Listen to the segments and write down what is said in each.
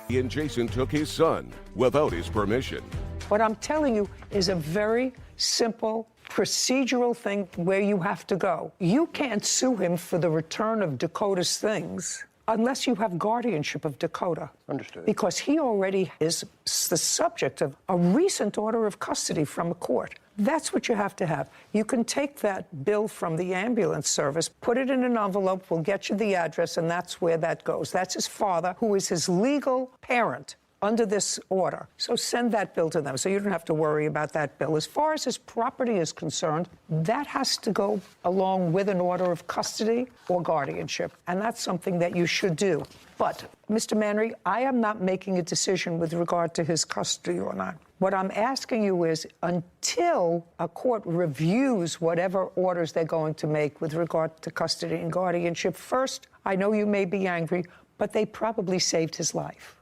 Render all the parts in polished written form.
And Jason took his son without his permission. What I'm telling you is a very simple procedural thing where you have to go. You can't sue him for the return of Dakota's things unless you have guardianship of Dakota. Understood. Because he already is the subject of a recent order of custody from a court. That's what you have to have. You can take that bill from the ambulance service, put it in an envelope, we'll get you the address, and that's where that goes. That's his father, who is his legal parent under this order. So send that bill to them so you don't have to worry about that bill. As far as his property is concerned, that has to go along with an order of custody or guardianship, and that's something that you should do. But, Mr. Manry, I am not making a decision with regard to his custody or not. What I'm asking you is, until a court reviews whatever orders they're going to make with regard to custody and guardianship, first, I know you may be angry, but they probably saved his life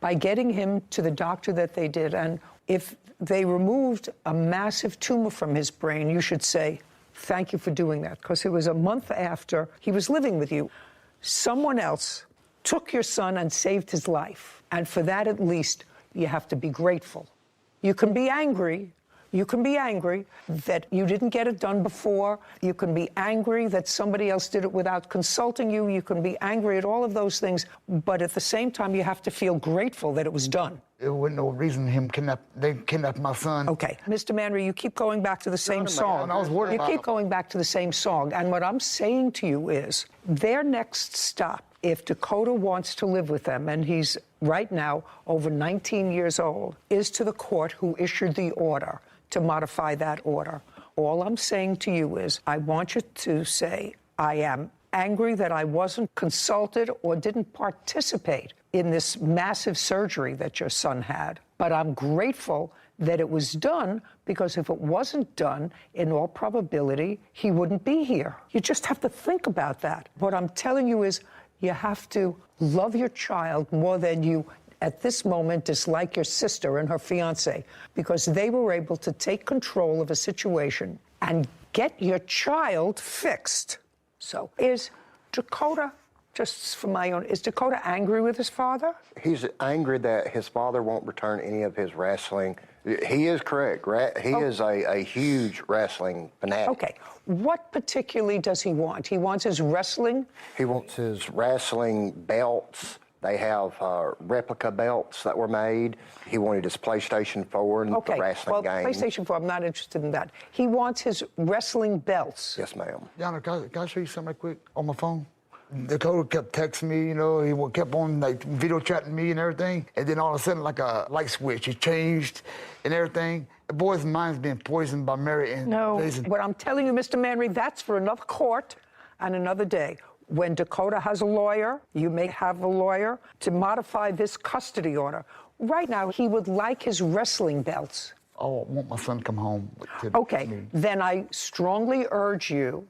by getting him to the doctor that they did. And if they removed a massive tumor from his brain, you should say, thank you for doing that, because it was a month after he was living with you. Someone else took your son and saved his life. And for that, at least, you have to be grateful. You can be angry. You can be angry that you didn't get it done before. You can be angry that somebody else did it without consulting you. You can be angry at all of those things. But at the same time, you have to feel grateful that it was done. There wasn't no reason they kidnapped my son. Okay. Mr. Manry, you keep going back to the same song. I was worried about You keep going back to the same song. And what I'm saying to you is, their next stop, if Dakota wants to live with them, and he's right now over 19 years old, is to the court who issued the order to modify that order. All I'm saying to you is, I want you to say, I am angry that I wasn't consulted or didn't participate in this massive surgery that your son had. But I'm grateful that it was done, because if it wasn't done, in all probability, he wouldn't be here. You just have to think about that. What I'm telling you is, you have to love your child more than you, at this moment, dislike your sister and her fiancé, because they were able to take control of a situation and get your child fixed. So is Dakota, just for my own, is Dakota angry with his father? He's angry that his father won't return any of his wrestling. He is correct. He is a huge wrestling fanatic. Okay. What particularly does he want? He wants his wrestling? He wants his wrestling belts. They have replica belts that were made. He wanted his PlayStation 4 and the wrestling game. PlayStation 4, I'm not interested in that. He wants his wrestling belts. Yes, ma'am. Yana, can I show you something right quick on my phone? Dakota kept texting me, you know, he kept on like video chatting me and everything. And then all of a sudden, like a light switch, it changed and everything. The boy's mind's being poisoned by Mary and Jason. What I'm telling you, Mr. Manry, that's for another court and another day. When Dakota has a lawyer, you may have a lawyer to modify this custody order. Right now, he would like his wrestling belts. Oh, I want my son to come home. Okay, then I strongly urge you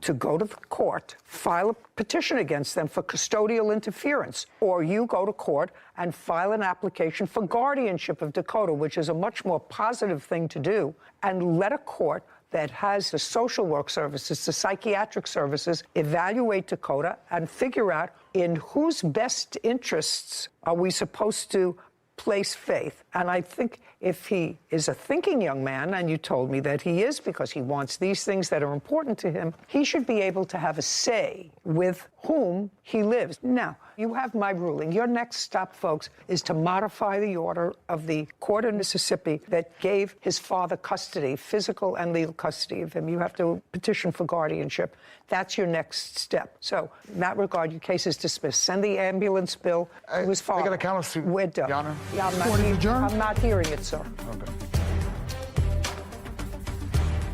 to go to the court, file a petition against them for custodial interference, or you go to court and file an application for guardianship of Dakota, which is a much more positive thing to do, and let a court that has the social work services, the psychiatric services, evaluate Dakota and figure out in whose best interests are we supposed to place faith. And I think if he is a thinking young man, and you told me that he is because he wants these things that are important to him, he should be able to have a say with whom he lives. Now, you have my ruling. Your next stop, folks, is to modify the order of the court in Mississippi that gave his father custody, physical and legal custody of him. You have to petition for guardianship. That's your next step. So, in that regard, your case is dismissed. Send the ambulance bill to his father. They got a counter-suit. We're done. Your Honor. Yeah, I'm not hearing it, sir. Okay.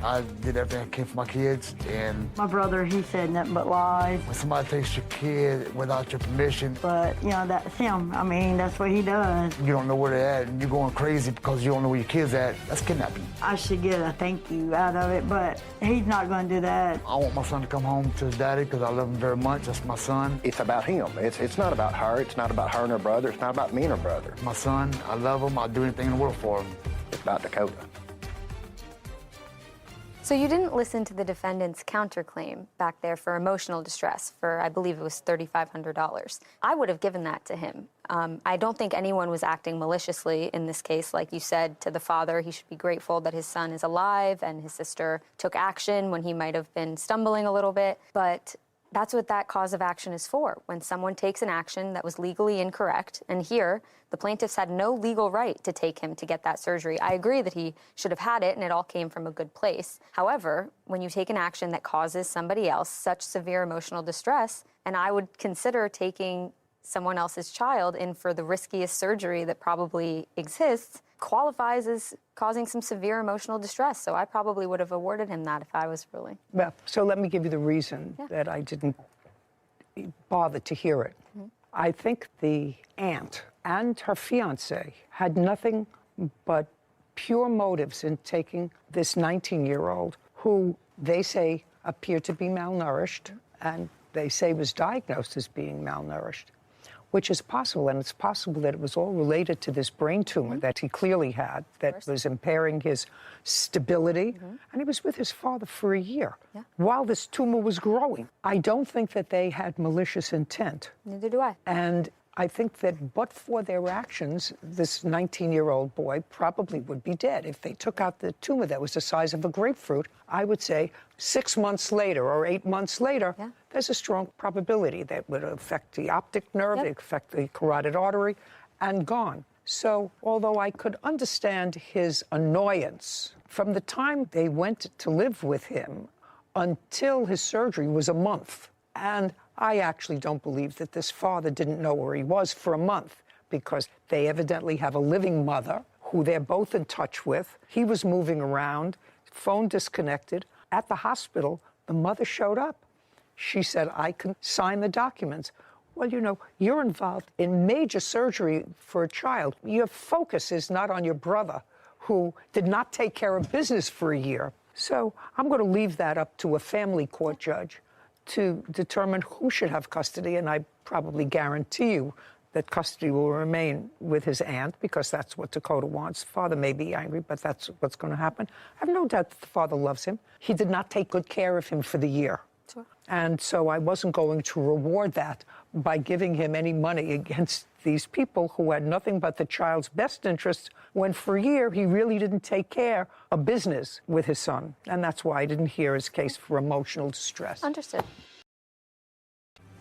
I did everything I can for my kids, and my brother, he said nothing but lies. when somebody takes your kid without your permission, But, you know, that's him. I mean, that's what he does. you don't know where they're at, and you're going crazy because you don't know where your kid's at, that's kidnapping. I should get a thank you out of it, but he's not going to do that. I want my son to come home to his daddy because I love him very much. That's my son. It's about him. It's not about her. It's not about her and her brother. It's not about me and her brother. My son, I love him. I'll do anything in the world for him. It's about Dakota. So you didn't listen to the defendant's counterclaim back there for emotional distress for, I believe it was $3,500. I would have given that to him. I don't think anyone was acting maliciously in this case. Like you said to the father, he should be grateful that his son is alive and his sister took action when he might have been stumbling a little bit. But that's what that cause of action is for, when someone takes an action that was legally incorrect. And here, the plaintiffs had no legal right to take him to get that surgery. I agree that he should have had it and it all came from a good place. However, when you take an action that causes somebody else such severe emotional distress, and I would consider taking someone else's child in for the riskiest surgery that probably exists, qualifies as causing some severe emotional distress. So I probably would have awarded him that if I was ruling. Well, so let me give you the reason that I didn't bother to hear it. I think the aunt and her fiancé had nothing but pure motives in taking this 19-year-old who they say appeared to be malnourished and they say was diagnosed as being malnourished, which is possible, and it's possible that it was all related to this brain tumor that he clearly had that was impairing his stability, and he was with his father for a year while this tumor was growing. I don't think that they had malicious intent. Neither do I. And I think that but for their actions, this 19-year-old boy probably would be dead. If they took out the tumor that was the size of a grapefruit, I would say 6 months later or 8 months later, there's a strong probability that would affect the optic nerve, affect the carotid artery, and gone. So although I could understand his annoyance, from the time they went to live with him until his surgery was a month. And I actually don't believe that this father didn't know where he was for a month, because they evidently have a living mother who they're both in touch with. He was moving around, phone disconnected. At the hospital, the mother showed up. She said, I can sign the documents. Well, you know, you're involved in major surgery for a child. Your focus is not on your brother, who did not take care of business for a year. So I'm going to leave that up to a family court judge to determine who should have custody, and I probably guarantee you that custody will remain with his aunt, because that's what Dakota wants. Father may be angry, but that's what's going to happen. I have no doubt that the father loves him. He did not take good care of him for the year. Sure. And so I wasn't going to reward that by giving him any money against these people who had nothing but the child's best interests, when for a year he really didn't take care of business with his son. And that's why I didn't hear his case for emotional distress. Understood.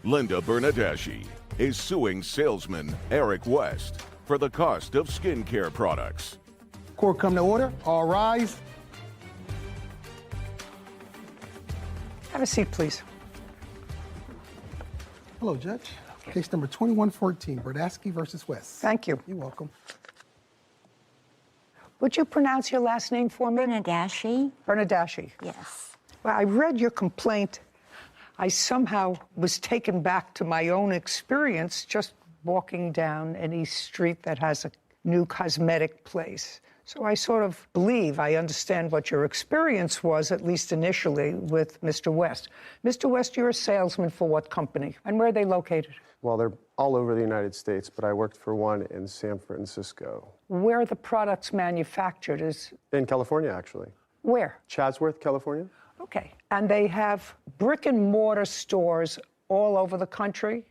Linda Bernadeschi is suing salesman Eric West for the cost of skincare products. Court come to order. All rise. Have a seat, please. Hello, Judge. Case number 2114, Bernadeschi versus West. Thank you. You're welcome. Would you pronounce your last name for me? Bernadeschi? Bernadeschi. Yes. Well, I read your complaint. I somehow was taken back to my own experience just walking down an East Street that has a new cosmetic place. So I sort of believe I understand what your experience was, at least initially, with Mr. West. Mr. West, you're a salesman for what company? And where are they located? Well, they're all over the United States, but I worked for one in San Francisco. Where are the products manufactured? In California, actually. Where? Chatsworth, California. Okay. And they have brick and mortar stores all over the country?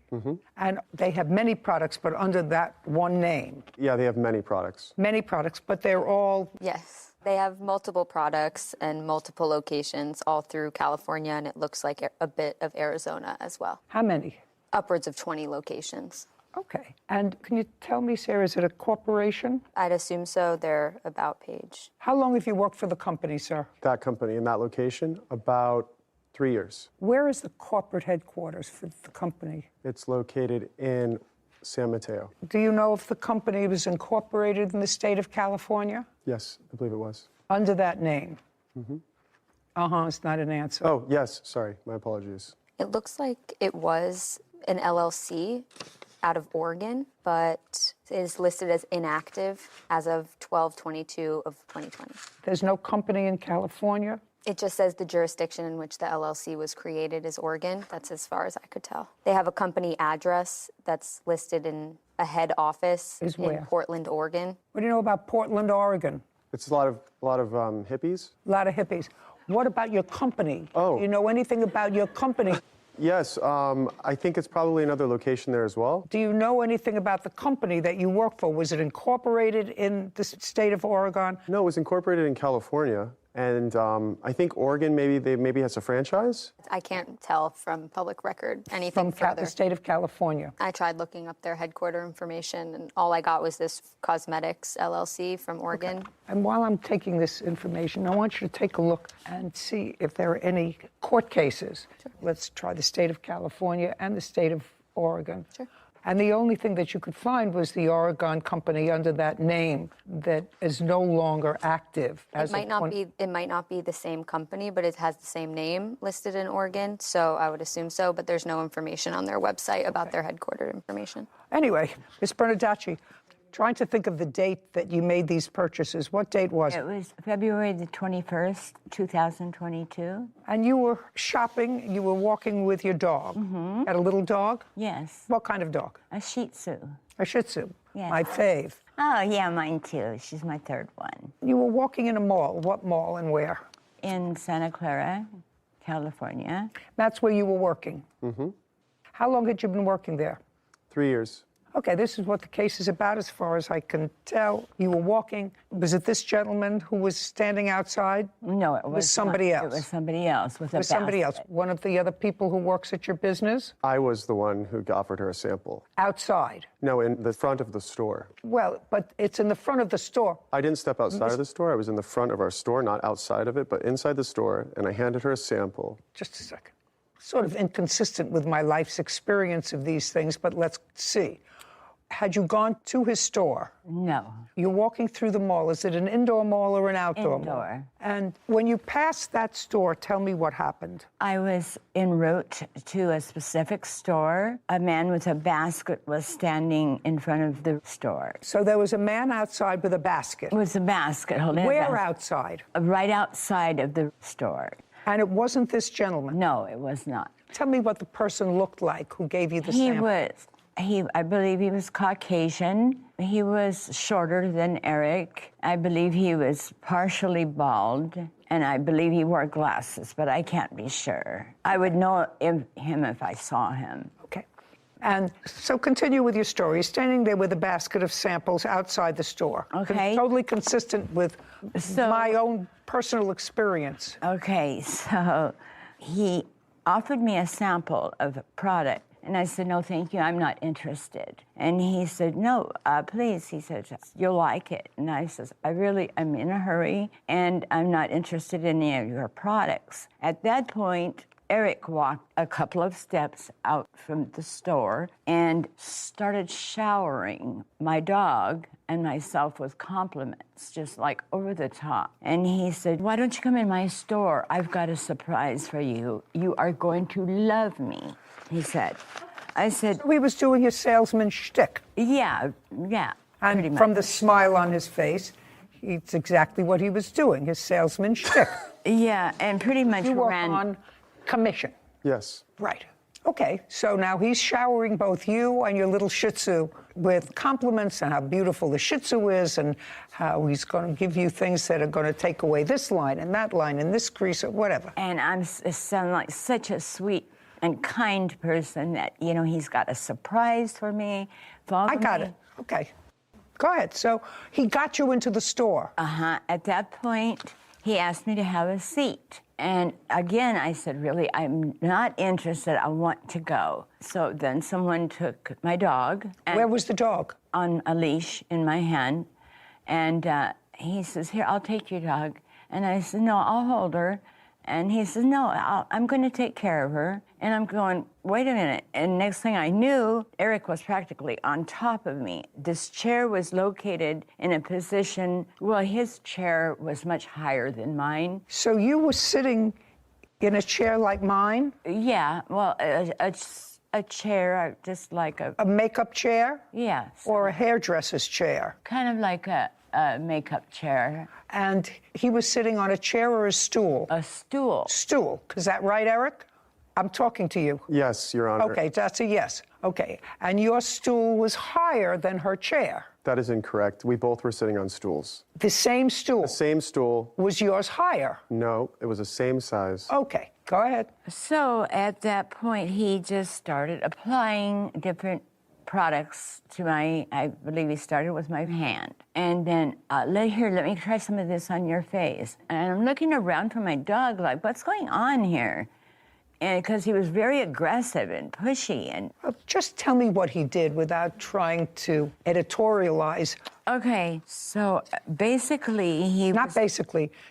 And they have many products, but under that one name? Yeah, they have many products. Many products, but they're all... Yes. They have multiple products and multiple locations all through California, and it looks like a bit of Arizona as well. How many? Upwards of 20 locations. Okay. And can you tell me, Sarah, is it a corporation? I'd assume so. Their about page. How long have you worked for the company, sir? That company in that location, about 3 years. Where is the corporate headquarters for the company? It's located in San Mateo. Do you know if the company was incorporated in the state of California? Yes, I believe it was. Under that name? It's not an answer. Oh, yes, sorry, my apologies. It looks like it was an LLC out of Oregon, but it is listed as inactive as of 12/22 of 2020. There's no company in California? It just says the jurisdiction in which the LLC was created is Oregon. That's as far as I could tell. They have a company address that's listed in a head office Is in where? Portland, Oregon. What do you know about Portland, Oregon? It's a lot of hippies. A lot of hippies. What about your company? Oh. Do you know anything about your company? Yes, I think it's probably another location there as well. Do you know anything about the company that you work for? Was it incorporated in the state of Oregon? No, it was incorporated in California. And I think Oregon, maybe has a franchise? I can't tell from public record anything From further. the state of California. I tried looking up their headquarter information, and all I got was this Cosmetics LLC from Oregon. Okay. And while I'm taking this information, I want you to take a look and see if there are any court cases. Sure. Let's try the state of California and the state of Oregon. Sure. And the only thing that you could find was the Oregon company under that name that is no longer active. It might not be the same company, but it has the same name listed in Oregon, so I would assume so, but there's no information on their website about their headquarter information. Anyway, Ms. Bernardacci, trying to think of the date that you made these purchases. What date was it? It was February the 21st, 2022. And you were shopping, you were walking with your dog. Mm-hmm. Had a little dog? Yes. What kind of dog? A Shih Tzu. A Shih Tzu. Yes. My fave. Oh, yeah, mine too. She's my third one. You were walking in a mall. What mall and where? In Santa Clara, California. That's where you were working? Mm-hmm. How long had you been working there? 3 years. Okay, this is what the case is about as far as I can tell. You were walking. Was it this gentleman who was standing outside? No, it was somebody else. It was somebody else with a basket. Somebody else. One of the other people who works at your business? I was the one who offered her a sample. Outside? No, in the front of the store. Well, but it's in the front of the store. I didn't step outside of the store. I was in the front of our store, not outside of it, but inside the store, and I handed her a sample. Just a second. Sort of inconsistent with my life's experience of these things, but let's see. Had you gone to his store? No. You're walking through the mall. Is it an indoor mall or an outdoor mall? Indoor. And when you passed that store, tell me what happened. I was en route to a specific store. A man with a basket was standing in front of the store. So there was a man outside with a basket? With a basket. Holding a Where basket. outside? Right outside of the store. And it wasn't this gentleman? No, it was not. Tell me what the person looked like who gave you the sample. I believe he was Caucasian. He was shorter than Eric. I believe he was partially bald, and I believe he wore glasses, but I can't be sure. I would know him if I saw him. Okay. And so continue with your story. You're standing there with a basket of samples outside the store. Okay. Totally consistent with my own personal experience. Okay, so he offered me a sample of a product. And I said, no, thank you, I'm not interested. And he said, no, please. He said, you'll like it. And I said, I'm in a hurry, and I'm not interested in any of your products. At that point, Eric walked a couple of steps out from the store and started showering my dog and myself with compliments, just like over the top. And he said, why don't you come in my store? I've got a surprise for you. You are going to love me, he said. I said... So he was doing his salesman shtick. Yeah, and pretty much. From the smile on his face, it's exactly what he was doing, his salesman shtick. Yeah, and pretty much you work ran... on commission. Yes. Right. Okay, so now he's showering both you and your little Shih Tzu with compliments and how beautiful the Shih Tzu is and how he's going to give you things that are going to take away this line and that line and this crease or whatever. And I sound like such a sweet and kind person that, you know, he's got a surprise for me. I got it. Okay. Go ahead. So he got you into the store. Uh-huh. At that point, he asked me to have a seat. And again, I said, really, I'm not interested. I want to go. So then someone took my dog. Where was the dog? On a leash in my hand. And he says, here, I'll take your dog. And I said, no, I'll hold her. And he says, no, I'm going to take care of her. And I'm going, wait a minute. And next thing I knew, Eric was practically on top of me. This chair was located in a position, well, his chair was much higher than mine. So you were sitting in a chair like mine? Yeah, well, a chair, just like a... A makeup chair? Yes. Or a hairdresser's chair? Kind of like a makeup chair. And he was sitting on a chair or a stool? A stool. Stool. Is that right, Eric? I'm talking to you. Yes, Your Honor. Okay, that's a yes. Okay, and your stool was higher than her chair. That is incorrect. We both were sitting on stools. The same stool? The same stool. Was yours higher? No, it was the same size. Okay, go ahead. So at that point, he just started applying different products to I believe he started with my hand. And then, let me try some of this on your face. And I'm looking around for my dog, like, what's going on here? And because he was very aggressive and pushy and... Just tell me what he did without trying to editorialize. Okay, so basically he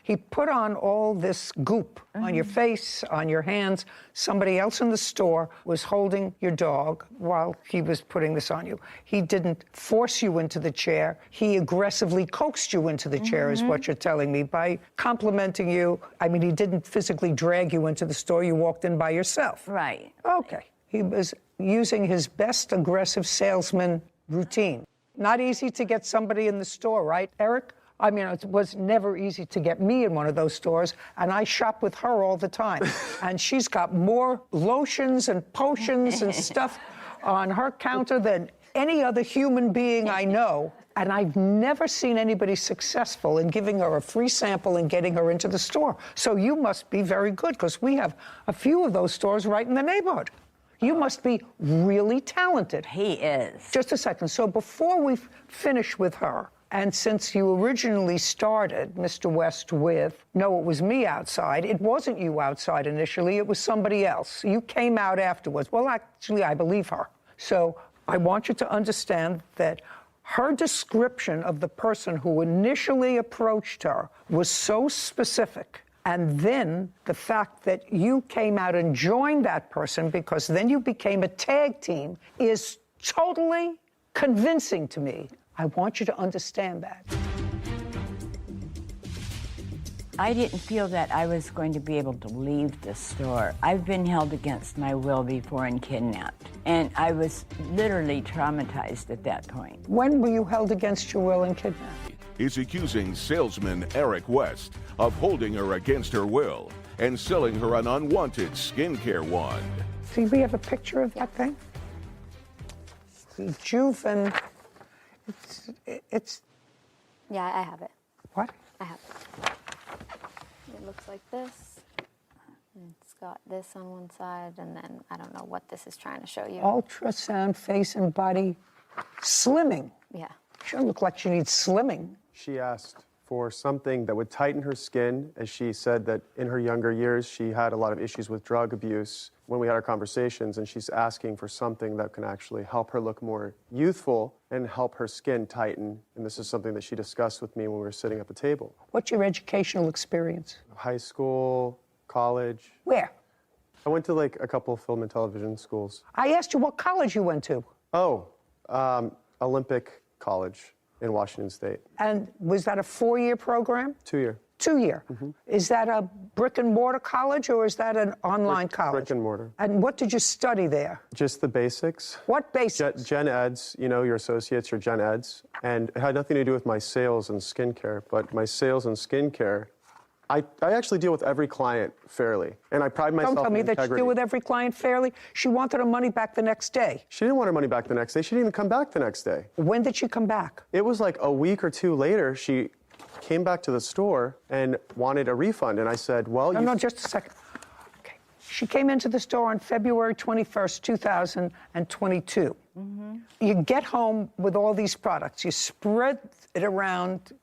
he put on all this goop on your face, on your hands. Somebody else in the store was holding your dog while he was putting this on you. He didn't force you into the chair. He aggressively coaxed you into the chair, is what you're telling me, by complimenting you. I mean, he didn't physically drag you into the store. You walked in by yourself. Right. Okay. He was using his best aggressive salesman routine. Not easy to get somebody in the store, right, Eric? I mean, it was never easy to get me in one of those stores, and I shop with her all the time. And she's got more lotions and potions and stuff on her counter than any other human being I know. And I've never seen anybody successful in giving her a free sample and getting her into the store. So you must be very good, because we have a few of those stores right in the neighborhood. You must be really talented. He is. Just a second. So before we finish with her, and since you originally started, Mr. West, with, no, it was me outside. It wasn't you outside initially. It was somebody else. You came out afterwards. Well, actually, I believe her. So I want you to understand that her description of the person who initially approached her was so specific. And then the fact that you came out and joined that person, because then you became a tag team, is totally convincing to me. I want you to understand that. I didn't feel that I was going to be able to leave the store. I've been held against my will before and kidnapped. And I was literally traumatized at that point. When were you held against your will and kidnapped? Is accusing salesman Eric West of holding her against her will and selling her an unwanted skincare wand. See, we have a picture of that thing. Rejuven. It's. Yeah, I have it. What? I have it. It looks like this. It's got this on one side, and then I don't know what this is trying to show you. Ultrasound face and body slimming. Yeah. She doesn't look like she needs slimming. She asked for something that would tighten her skin, as she said that in her younger years she had a lot of issues with drug abuse when we had our conversations, and she's asking for something that can actually help her look more youthful and help her skin tighten. And this is something that she discussed with me when we were sitting at the table. What's your educational experience? High school, college. Where? I went to like a couple of film and television schools. I asked you what college you went to. Oh, Olympic College in Washington State. And was that a 4-year program? 2-year. 2-year. Is that a brick and mortar college, or is that an online college? Brick and mortar. And what did you study there? Just the basics. What basics? Gen Eds, you know, your associates, your Gen Eds. And it had nothing to do with my sales and skincare, but my sales and skincare, I actually deal with every client fairly, and I pride myself in Don't tell me integrity. that you deal with every client fairly. She wanted her money back the next day. She didn't want her money back the next day. She didn't even come back the next day. When did she come back? It was like a week or two later, she came back to the store and wanted a refund, and I said, well, No, just a second. Okay. She came into the store on February 21st, 2022. You get home with all these products. You spread it around.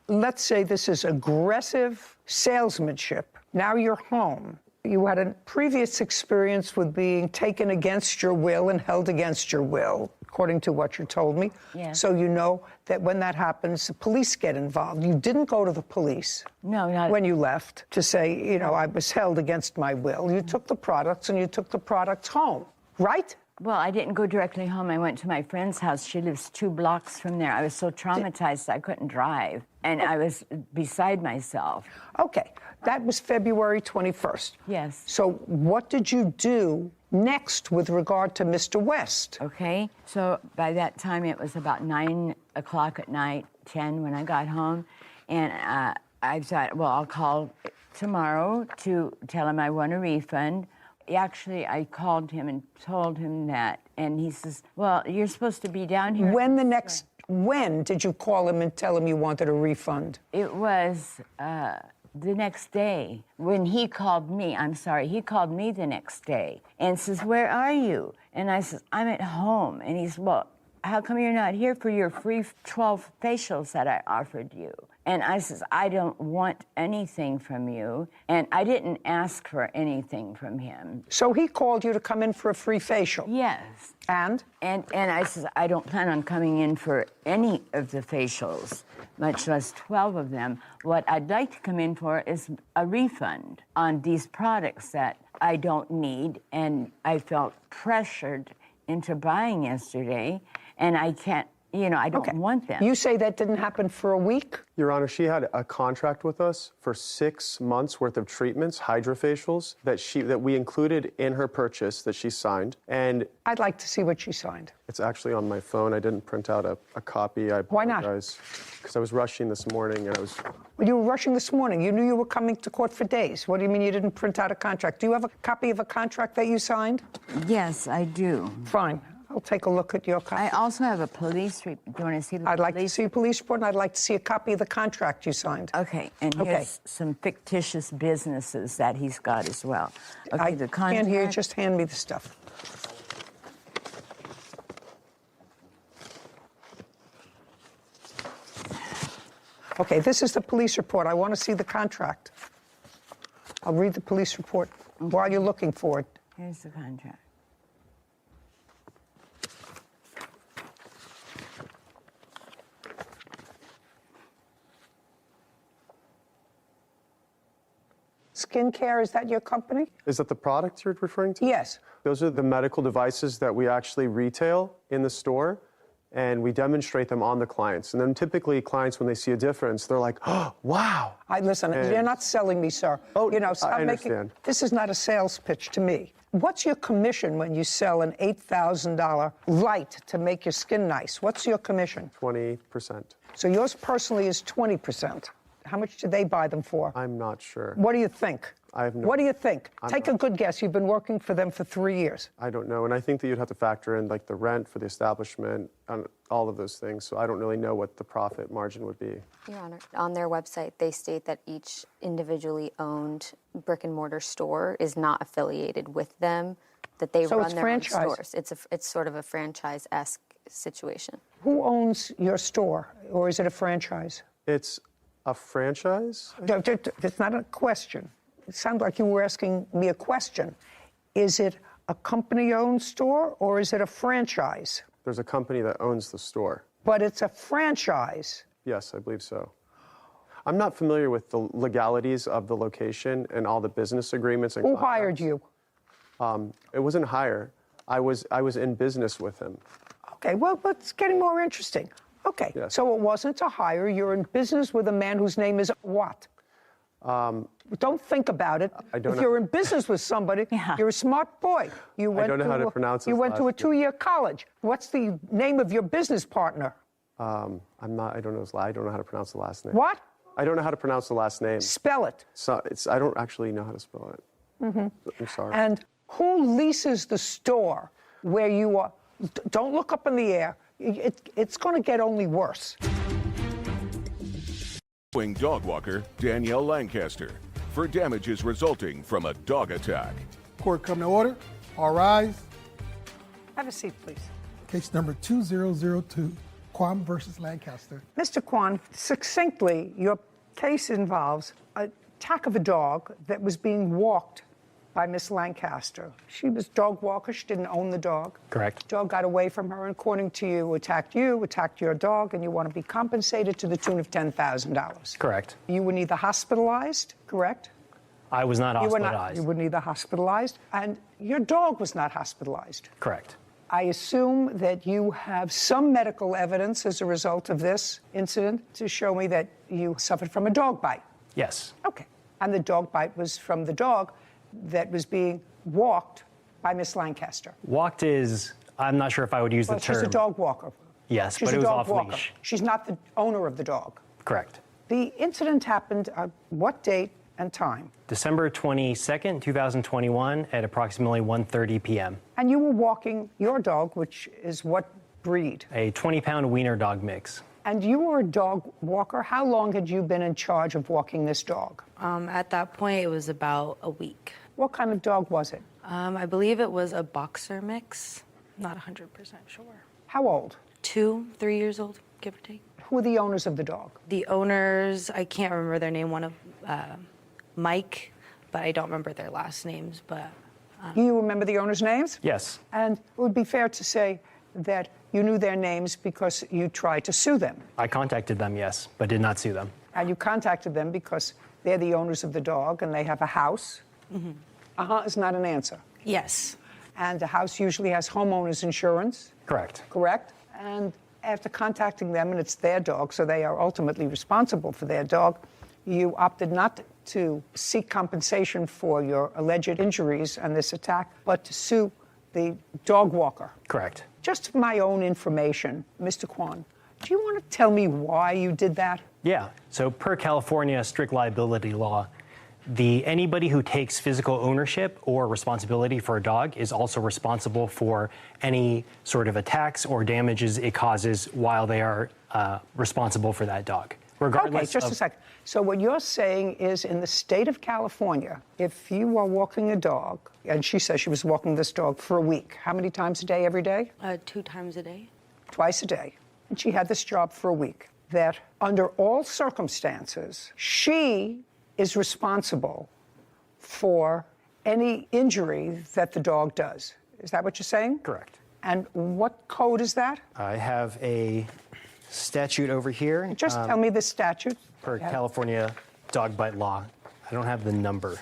Let's say this is aggressive salesmanship. Now you're home. You had a previous experience with being taken against your will and held against your will, according to what you told me. Yes. So you know that when that happens, the police get involved. You didn't go to the police. No, not when you left to say, you know, I was held against my will. You took the products and you took the products home, right? Well, I didn't go directly home. I went to my friend's house. She lives 2 blocks from there. I was so traumatized I couldn't drive, and I was beside myself. Okay, that was February 21st. Yes. So what did you do next with regard to Mr. West? Okay, so by that time it was about 9 o'clock at night, 10 when I got home, and I thought, well, I'll call tomorrow to tell him I want a refund. actually, I called him and told him that, and he says, well, you're supposed to be down here. When did you call him and tell him you wanted a refund? It was the next day when he called me. He called me the next day and says, where are you? And I says, I'm at home. And he says, well, how come you're not here for your free 12 facials that I offered you? And I says, I don't want anything from you. And I didn't ask for anything from him. So he called you to come in for a free facial? Yes. And? And I says, I don't plan on coming in for any of the facials, much less 12 of them. What I'd like to come in for is a refund on these products that I don't need. And I felt pressured into buying yesterday, and I can't, I don't want them. You say that didn't happen for a week? Your Honor, she had a contract with us for 6 months worth of treatments, hydrofacials, that we included in her purchase that she signed. And I'd like to see what she signed. it's actually on my phone. I didn't print out a copy. I Why not? Because I was rushing this morning and I was... Well, you were rushing this morning. You knew you were coming to court for days. What do you mean you didn't print out a contract? Do you have a copy of a contract that you signed? Yes, I do. Fine. I'll take a look at your copy. I also have a police report. Do you want to see the I'd like to see a police report, and I'd like to see a copy of the contract you signed. Okay, and here's some fictitious businesses that he's got as well. Okay, I the contract. can't hear you. Just hand me the stuff. Okay, this is the police report. I want to see the contract. I'll read the police report while you're looking for it. Here's the contract. Skincare, is that your company? Is that the product you're referring to? Yes. Those are the medical devices that we actually retail in the store, and we demonstrate them on the clients. And then typically clients, when they see a difference, they're like, oh, wow. Listen, you're not selling me, sir. Oh, stop I understand. This is not a sales pitch to me. What's your commission when you sell an $8,000 light to make your skin nice? What's your commission? 20%. So yours personally is 20%. How much do they buy them for? I'm not sure. What do you think? I have no... What do you think? I'm Take not... a good guess. You've been working for them for 3 years. I don't know, and I think that you'd have to factor in like the rent for the establishment and all of those things. So I don't really know what the profit margin would be. Your Honor, on their website, they state that each individually owned brick and mortar store is not affiliated with them, that they run their own stores. It's sort of a franchise-esque situation. Who owns your store, or is it a franchise? It's a franchise? It's not a question. It sounded like you were asking me a question. Is it a company-owned store, or is it a franchise? There's a company that owns the store. But it's a franchise. Yes, I believe so. I'm not familiar with the legalities of the location and all the business agreements and Who contracts. hired you? It wasn't hire. I was in business with him. Okay, well, it's getting more interesting. Okay, Yes. So it wasn't a hire. You're in business with a man whose name is what? Don't think about it. I don't if know. you're in business with somebody, you're a smart boy. You went don't know how to pronounce You his went to a last name. 2-year college. What's the name of your business partner? I don't know how to pronounce the last name. What? I don't know how to pronounce the last name. Spell it. So I don't actually know how to spell it. Mm-hmm. I'm sorry. And who leases the store where you are? Don't look up in the air. It's going to get only worse. Dog walker Danielle Lancaster for damages resulting from a dog attack. Court come to order. All rise. Have a seat, please. Case number 2002, Quam versus Lancaster. Mr. Kwan, succinctly, your case involves an attack of a dog that was being walked by Miss Lancaster. She was a dog walker. She didn't own the dog. Correct. The dog got away from her, and according to you, attacked your dog, and you want to be compensated to the tune of $10,000. Correct. You were neither hospitalized, correct? I was not hospitalized. You were neither hospitalized, and your dog was not hospitalized. Correct. I assume that you have some medical evidence as a result of this incident to show me that you suffered from a dog bite. Yes. Okay. And the dog bite was from the dog that was being walked by Miss Lancaster. Walked is, I'm not sure if I would use the term. She's a dog walker. Yes, She's but it was off walker. leash. She's not the owner of the dog. Correct. The incident happened on what date and time. December 22nd, 2021 at approximately 1:30 p.m. And you were walking your dog, which is what breed? A 20-pound wiener dog mix. And you were a dog walker. How long had you been in charge of walking this dog? At that point, it was about a week. What kind of dog was it? I believe it was a boxer mix. Not 100% sure. How old? 2, 3 years old, give or take. Who are the owners of the dog? The owners, I can't remember their name. One of Mike, but I don't remember their last names. But you remember the owners' names? Yes. And it would be fair to say that you knew their names because you tried to sue them. I contacted them, yes, but did not sue them. And you contacted them because they're the owners of the dog and they have a house. Mm-hmm. Is not an answer. Yes. And the house usually has homeowners insurance. Correct. Correct? And after contacting them, and it's their dog, so they are ultimately responsible for their dog, you opted not to seek compensation for your alleged injuries and this attack, but to sue the dog walker. Correct. Just for my own information, Mr. Kwan, do you want to tell me why you did that? Yeah. So per California strict liability law, anybody who takes physical ownership or responsibility for a dog is also responsible for any sort of attacks or damages it causes while they are responsible for that dog. Regardless okay, just a second. So what you're saying is in the state of California, if you are walking a dog, and she says she was walking this dog for a week, how many times a day, every day? 2 times a day. Twice a day. And she had this job for a week. That under all circumstances, she is responsible for any injury that the dog does. Is that what you're saying? Correct. And what code is that? I have a statute over here. Just tell me the statute. Per California dog bite law. I don't have the number,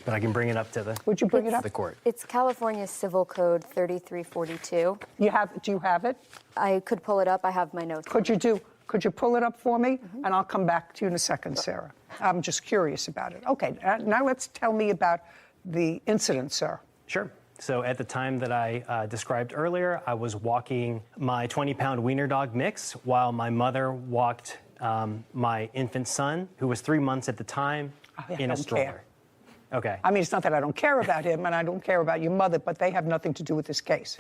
but I can bring it up to the Would you bring it up? the court. It's California Civil Code 3342. Do you have it? I could pull it up. I have my notes. Could you pull it up for me? And I'll come back to you in a second, Sarah. I'm just curious about it. Okay, now let's tell me about the incident, sir. Sure. So at the time that I described earlier, I was walking my 20-pound wiener dog mix while my mother walked my infant son, who was 3 months at the time, in a stroller. Care. Okay. I mean, it's not that I don't care about him and I don't care about your mother, but they have nothing to do with this case.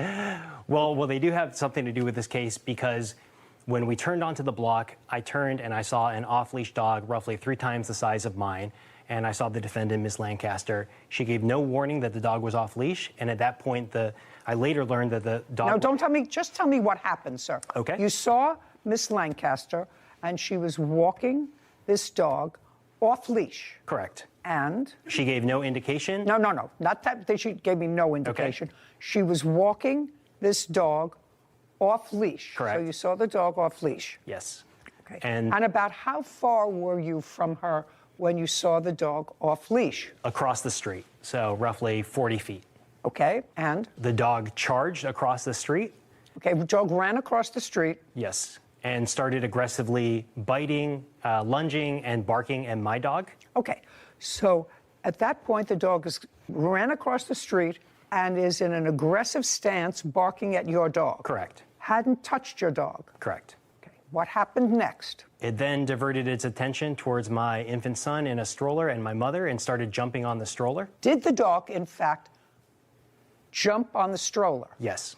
Well, they do have something to do with this case because when we turned onto the block, I turned and I saw an off-leash dog roughly 3 times the size of mine. And I saw the defendant, Ms. Lancaster. She gave no warning that the dog was off leash. And at that point, I later learned that the dog... No, don't tell me. Just tell me what happened, sir. Okay. You saw Miss Lancaster, and she was walking this dog off leash. Correct. And? She gave no indication? No. Not that she gave me no indication. Okay. She was walking this dog off leash. Correct. So you saw the dog off leash. Yes. Okay. And about how far were you from her when you saw the dog off leash? Across the street, so roughly 40 feet. Okay, and? The dog charged across the street. Okay, the dog ran across the street. Yes, and started aggressively biting, lunging, and barking at my dog. Okay, so at that point, the dog ran across the street and is in an aggressive stance barking at your dog. Correct. Hadn't touched your dog. Correct. What happened next? It then diverted its attention towards my infant son in a stroller and my mother and started jumping on the stroller. Did the dog, in fact, jump on the stroller? Yes.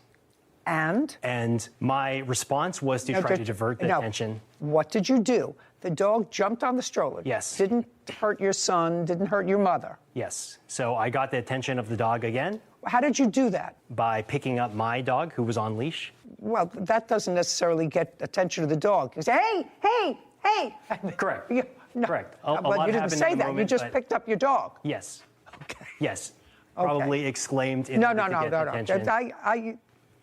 And? And my response was to try to divert the attention. What did you do? The dog jumped on the stroller. Yes. Didn't hurt your son, didn't hurt your mother. Yes. So I got the attention of the dog again. How did you do that? By picking up my dog, who was on leash. Well, that doesn't necessarily get attention of the dog. You say, hey! Correct. No. Correct. But you didn't say that. Moment, you just picked up your dog. Yes. Okay. Yes. Okay. Probably exclaimed in order to get the attention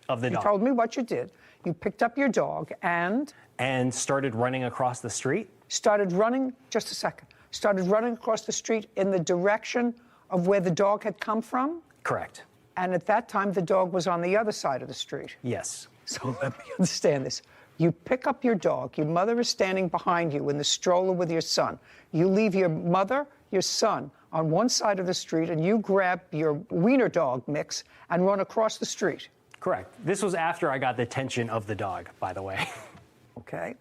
of the dog. You told me what you did. You picked up your dog and? And started running across the street. Started running across the street in the direction of where the dog had come from? Correct. And at that time, the dog was on the other side of the street. Yes. So let me understand this. You pick up your dog. Your mother is standing behind you in the stroller with your son. You leave your mother, your son, on one side of the street, and you grab your wiener dog mix and run across the street. Correct. This was after I got the attention of the dog, by the way. Okay.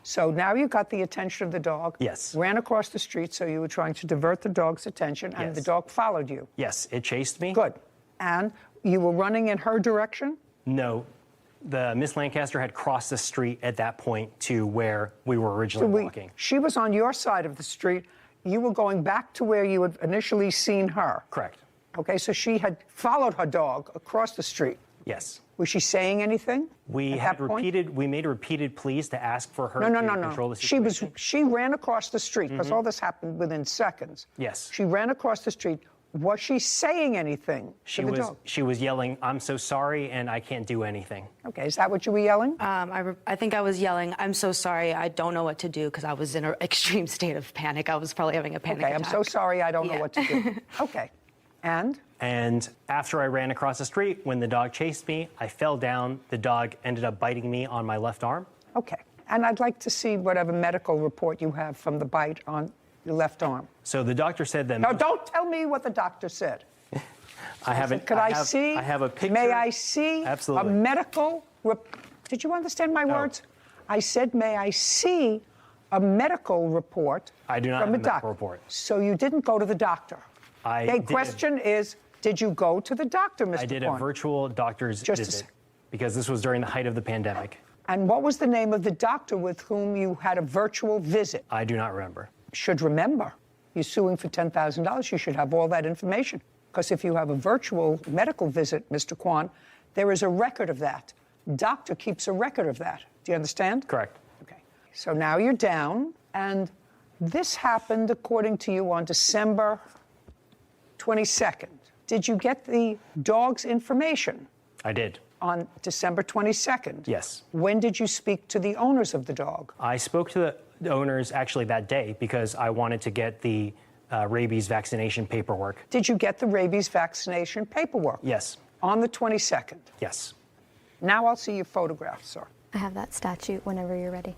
So now you got the attention of the dog. Yes. Ran across the street, so you were trying to divert the dog's attention, and Yes. the dog followed you. Yes, it chased me. Good. And you were running in her direction? No, the Miss Lancaster had crossed the street at that point to where we were originally walking. She was on your side of the street. You were going back to where you had initially seen her. Correct. Okay, so she had followed her dog across the street. Yes. Was she saying anything? We made repeated pleas to ask for her to control the situation. She ran across the street, because all this happened within seconds. Yes. She ran across the street. Was she saying anything to the dog? She was yelling, "I'm so sorry, and I can't do anything." Okay, is that what you were yelling? I think I was yelling, "I'm so sorry, I don't know what to do," because I was in an extreme state of panic. I was probably having a panic attack. I'm so sorry, I don't know what to do. Okay, and? And after I ran across the street, when the dog chased me, I fell down. The dog ended up biting me on my left arm. Okay, and I'd like to see whatever medical report you have from the bite on your left arm. So the doctor said that... No, don't tell me what the doctor said. I haven't... Could I see? I have a picture. May I see Absolutely. a medical... Did you understand my words? I said, may I see a medical report I do not from have a doctor. medical report. So you didn't go to the doctor? The question is, did you go to the doctor, Mr. I did Korn? a virtual doctor's visit because this was during the height of the pandemic. And what was the name of the doctor with whom you had a virtual visit? I do not remember. Should remember. You're suing for $10,000. You should have all that information. Because if you have a virtual medical visit, Mr. Kwan, there is a record of that. Doctor keeps a record of that. Do you understand? Correct. Okay. So now you're down, and this happened, according to you, on December 22nd. Did you get the dog's information? I did. On December 22nd? Yes. When did you speak to the owners of the dog? I spoke to the owners actually that day because I wanted to get the rabies vaccination paperwork. Did you get the rabies vaccination paperwork? Yes. On the 22nd? Yes. Now I'll see your photograph, sir. I have that statute whenever you're ready.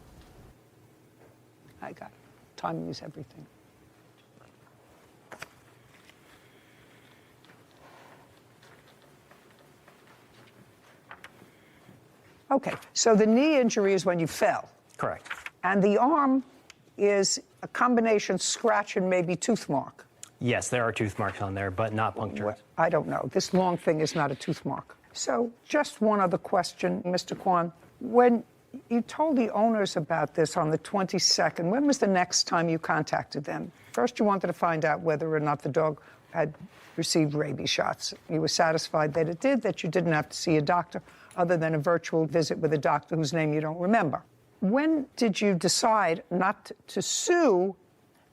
I got it. Timing is everything. Okay, so the knee injury is when you fell. Correct. And the arm is a combination scratch and maybe tooth mark. Yes, there are tooth marks on there, but not punctured. I don't know. This long thing is not a tooth mark. So just one other question, Mr. Kwan. When you told the owners about this on the 22nd, when was the next time you contacted them? First, you wanted to find out whether or not the dog had received rabies shots. You were satisfied that it did, that you didn't have to see a doctor other than a virtual visit with a doctor whose name you don't remember. When did you decide not to sue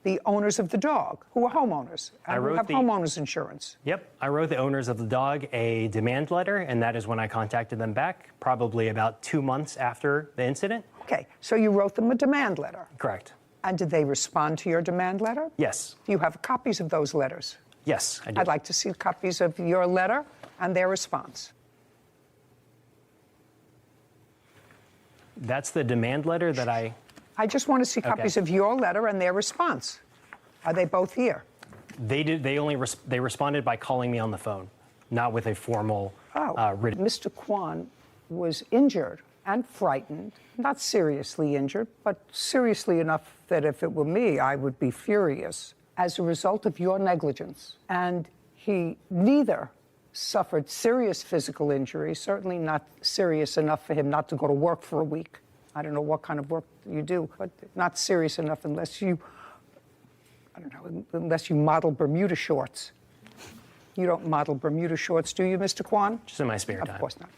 the owners of the dog, who are homeowners, and who have homeowners insurance? Yep. I wrote the owners of the dog a demand letter, and that is when I contacted them back, probably about 2 months after the incident. Okay, so you wrote them a demand letter. Correct. And did they respond to your demand letter? Yes. Do you have copies of those letters? Yes, I do. I'd like to see copies of your letter and their response. That's the demand letter that I just want to see copies of your letter and their response. Are they both here? They did. They responded by calling me on the phone, not with a formal written. Mr. Kwan was injured and frightened, not seriously injured, but seriously enough that if it were me, I would be furious as a result of your negligence. And he neither suffered serious physical injury, certainly not serious enough for him not to go to work for a week. I don't know what kind of work you do, but not serious enough unless you, unless you model Bermuda shorts. You don't model Bermuda shorts, do you, Mr. Kwan? Just in my spare time. Of course not.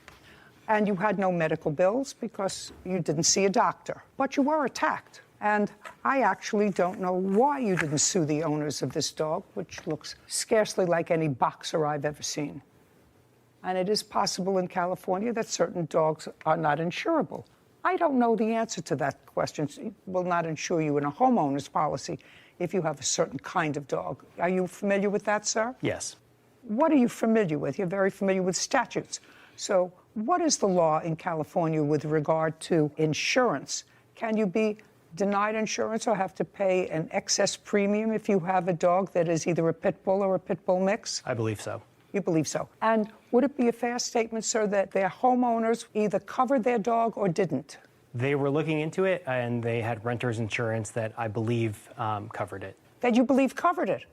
And you had no medical bills because you didn't see a doctor, but you were attacked. And I actually don't know why you didn't sue the owners of this dog, which looks scarcely like any boxer I've ever seen. And it is possible in California that certain dogs are not insurable. I don't know the answer to that question. It will not insure you in a homeowner's policy if you have a certain kind of dog. Are you familiar with that, sir? Yes. What are you familiar with? You're very familiar with statutes. So what is the law in California with regard to insurance? Can you be denied insurance or have to pay an excess premium if you have a dog that is either a pit bull or a pit bull mix? I believe so. You believe so. And would it be a fair statement, sir, that their homeowners either covered their dog or didn't? They were looking into it, and they had renter's insurance that I believe covered it. That you believe covered it?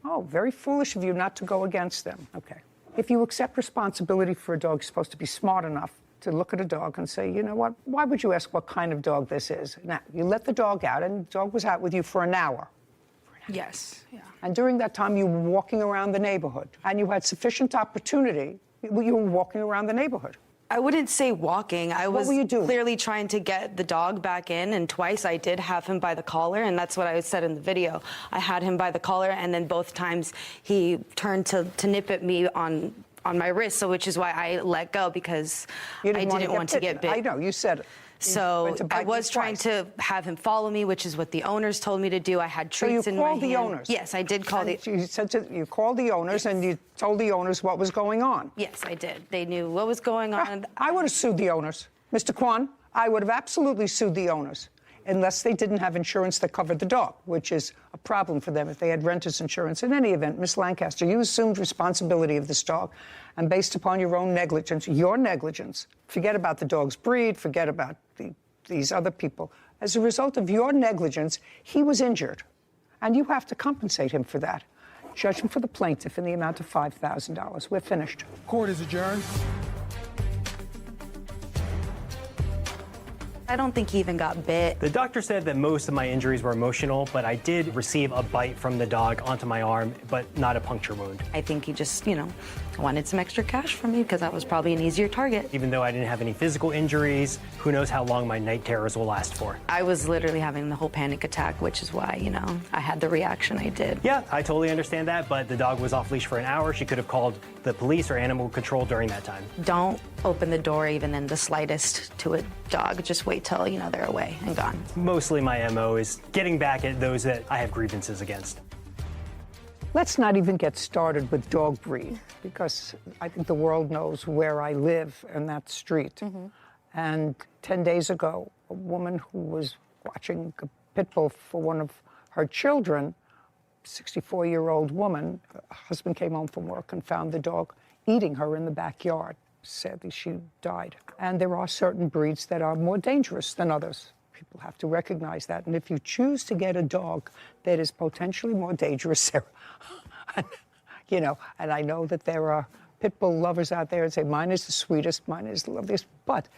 Oh, very foolish of you not to go against them. Okay. If you accept responsibility for a dog, you're supposed to be smart enough to look at a dog and say, you know what, why would you ask what kind of dog this is? Now, you let the dog out, and the dog was out with you for an hour. Yes, yeah. And during that time, you were walking around the neighborhood, and you had sufficient opportunity. You were walking around the neighborhood. I wouldn't say walking. I was were you doing? Clearly trying to get the dog back in, and twice I did have him by the collar, and that's what I said in the video. I had him by the collar, and then both times he turned to nip at me on my wrist, so which is why I let go, because I didn't want to get bit. I know, you said it. So I was trying to have him follow me, which is what the owners told me to do. I had treats in my hand. So you called the owners? Yes, I did call the... You called the owners, and you told the owners what was going on? Yes, I did. They knew what was going on. I would have sued the owners. Mr. Kwan, I would have absolutely sued the owners, unless they didn't have insurance that covered the dog, which is a problem for them if they had renter's insurance. In any event, Miss Lancaster, you assumed responsibility of this dog, and based upon your own negligence, forget about the dog's breed, forget about these other people. As a result of your negligence, he was injured, and you have to compensate him for that. Judgment for the plaintiff in the amount of $5,000. We're finished. Court is adjourned. I don't think he even got bit. The doctor said that most of my injuries were emotional, but I did receive a bite from the dog onto my arm, but not a puncture wound. I think he just, wanted some extra cash from me because that was probably an easier target. Even though I didn't have any physical injuries, who knows how long my night terrors will last for. I was literally having the whole panic attack, which is why, I had the reaction I did. Yeah, I totally understand that, but the dog was off leash for an hour. She could have called the police or animal control during that time. Don't open the door even in the slightest to a dog. Just wait till, they're away and gone. Mostly my MO is getting back at those that I have grievances against. Let's not even get started with dog breed, because I think the world knows where I live in that street. Mm-hmm. And 10 days ago, a woman who was watching a pit bull for one of her children, 64-year-old woman, her husband came home from work and found the dog eating her in the backyard. Sadly, she died. And there are certain breeds that are more dangerous than others. People have to recognize that. And if you choose to get a dog that is potentially more dangerous, and I know that there are pit bull lovers out there and say, mine is the sweetest, mine is the loveliest, but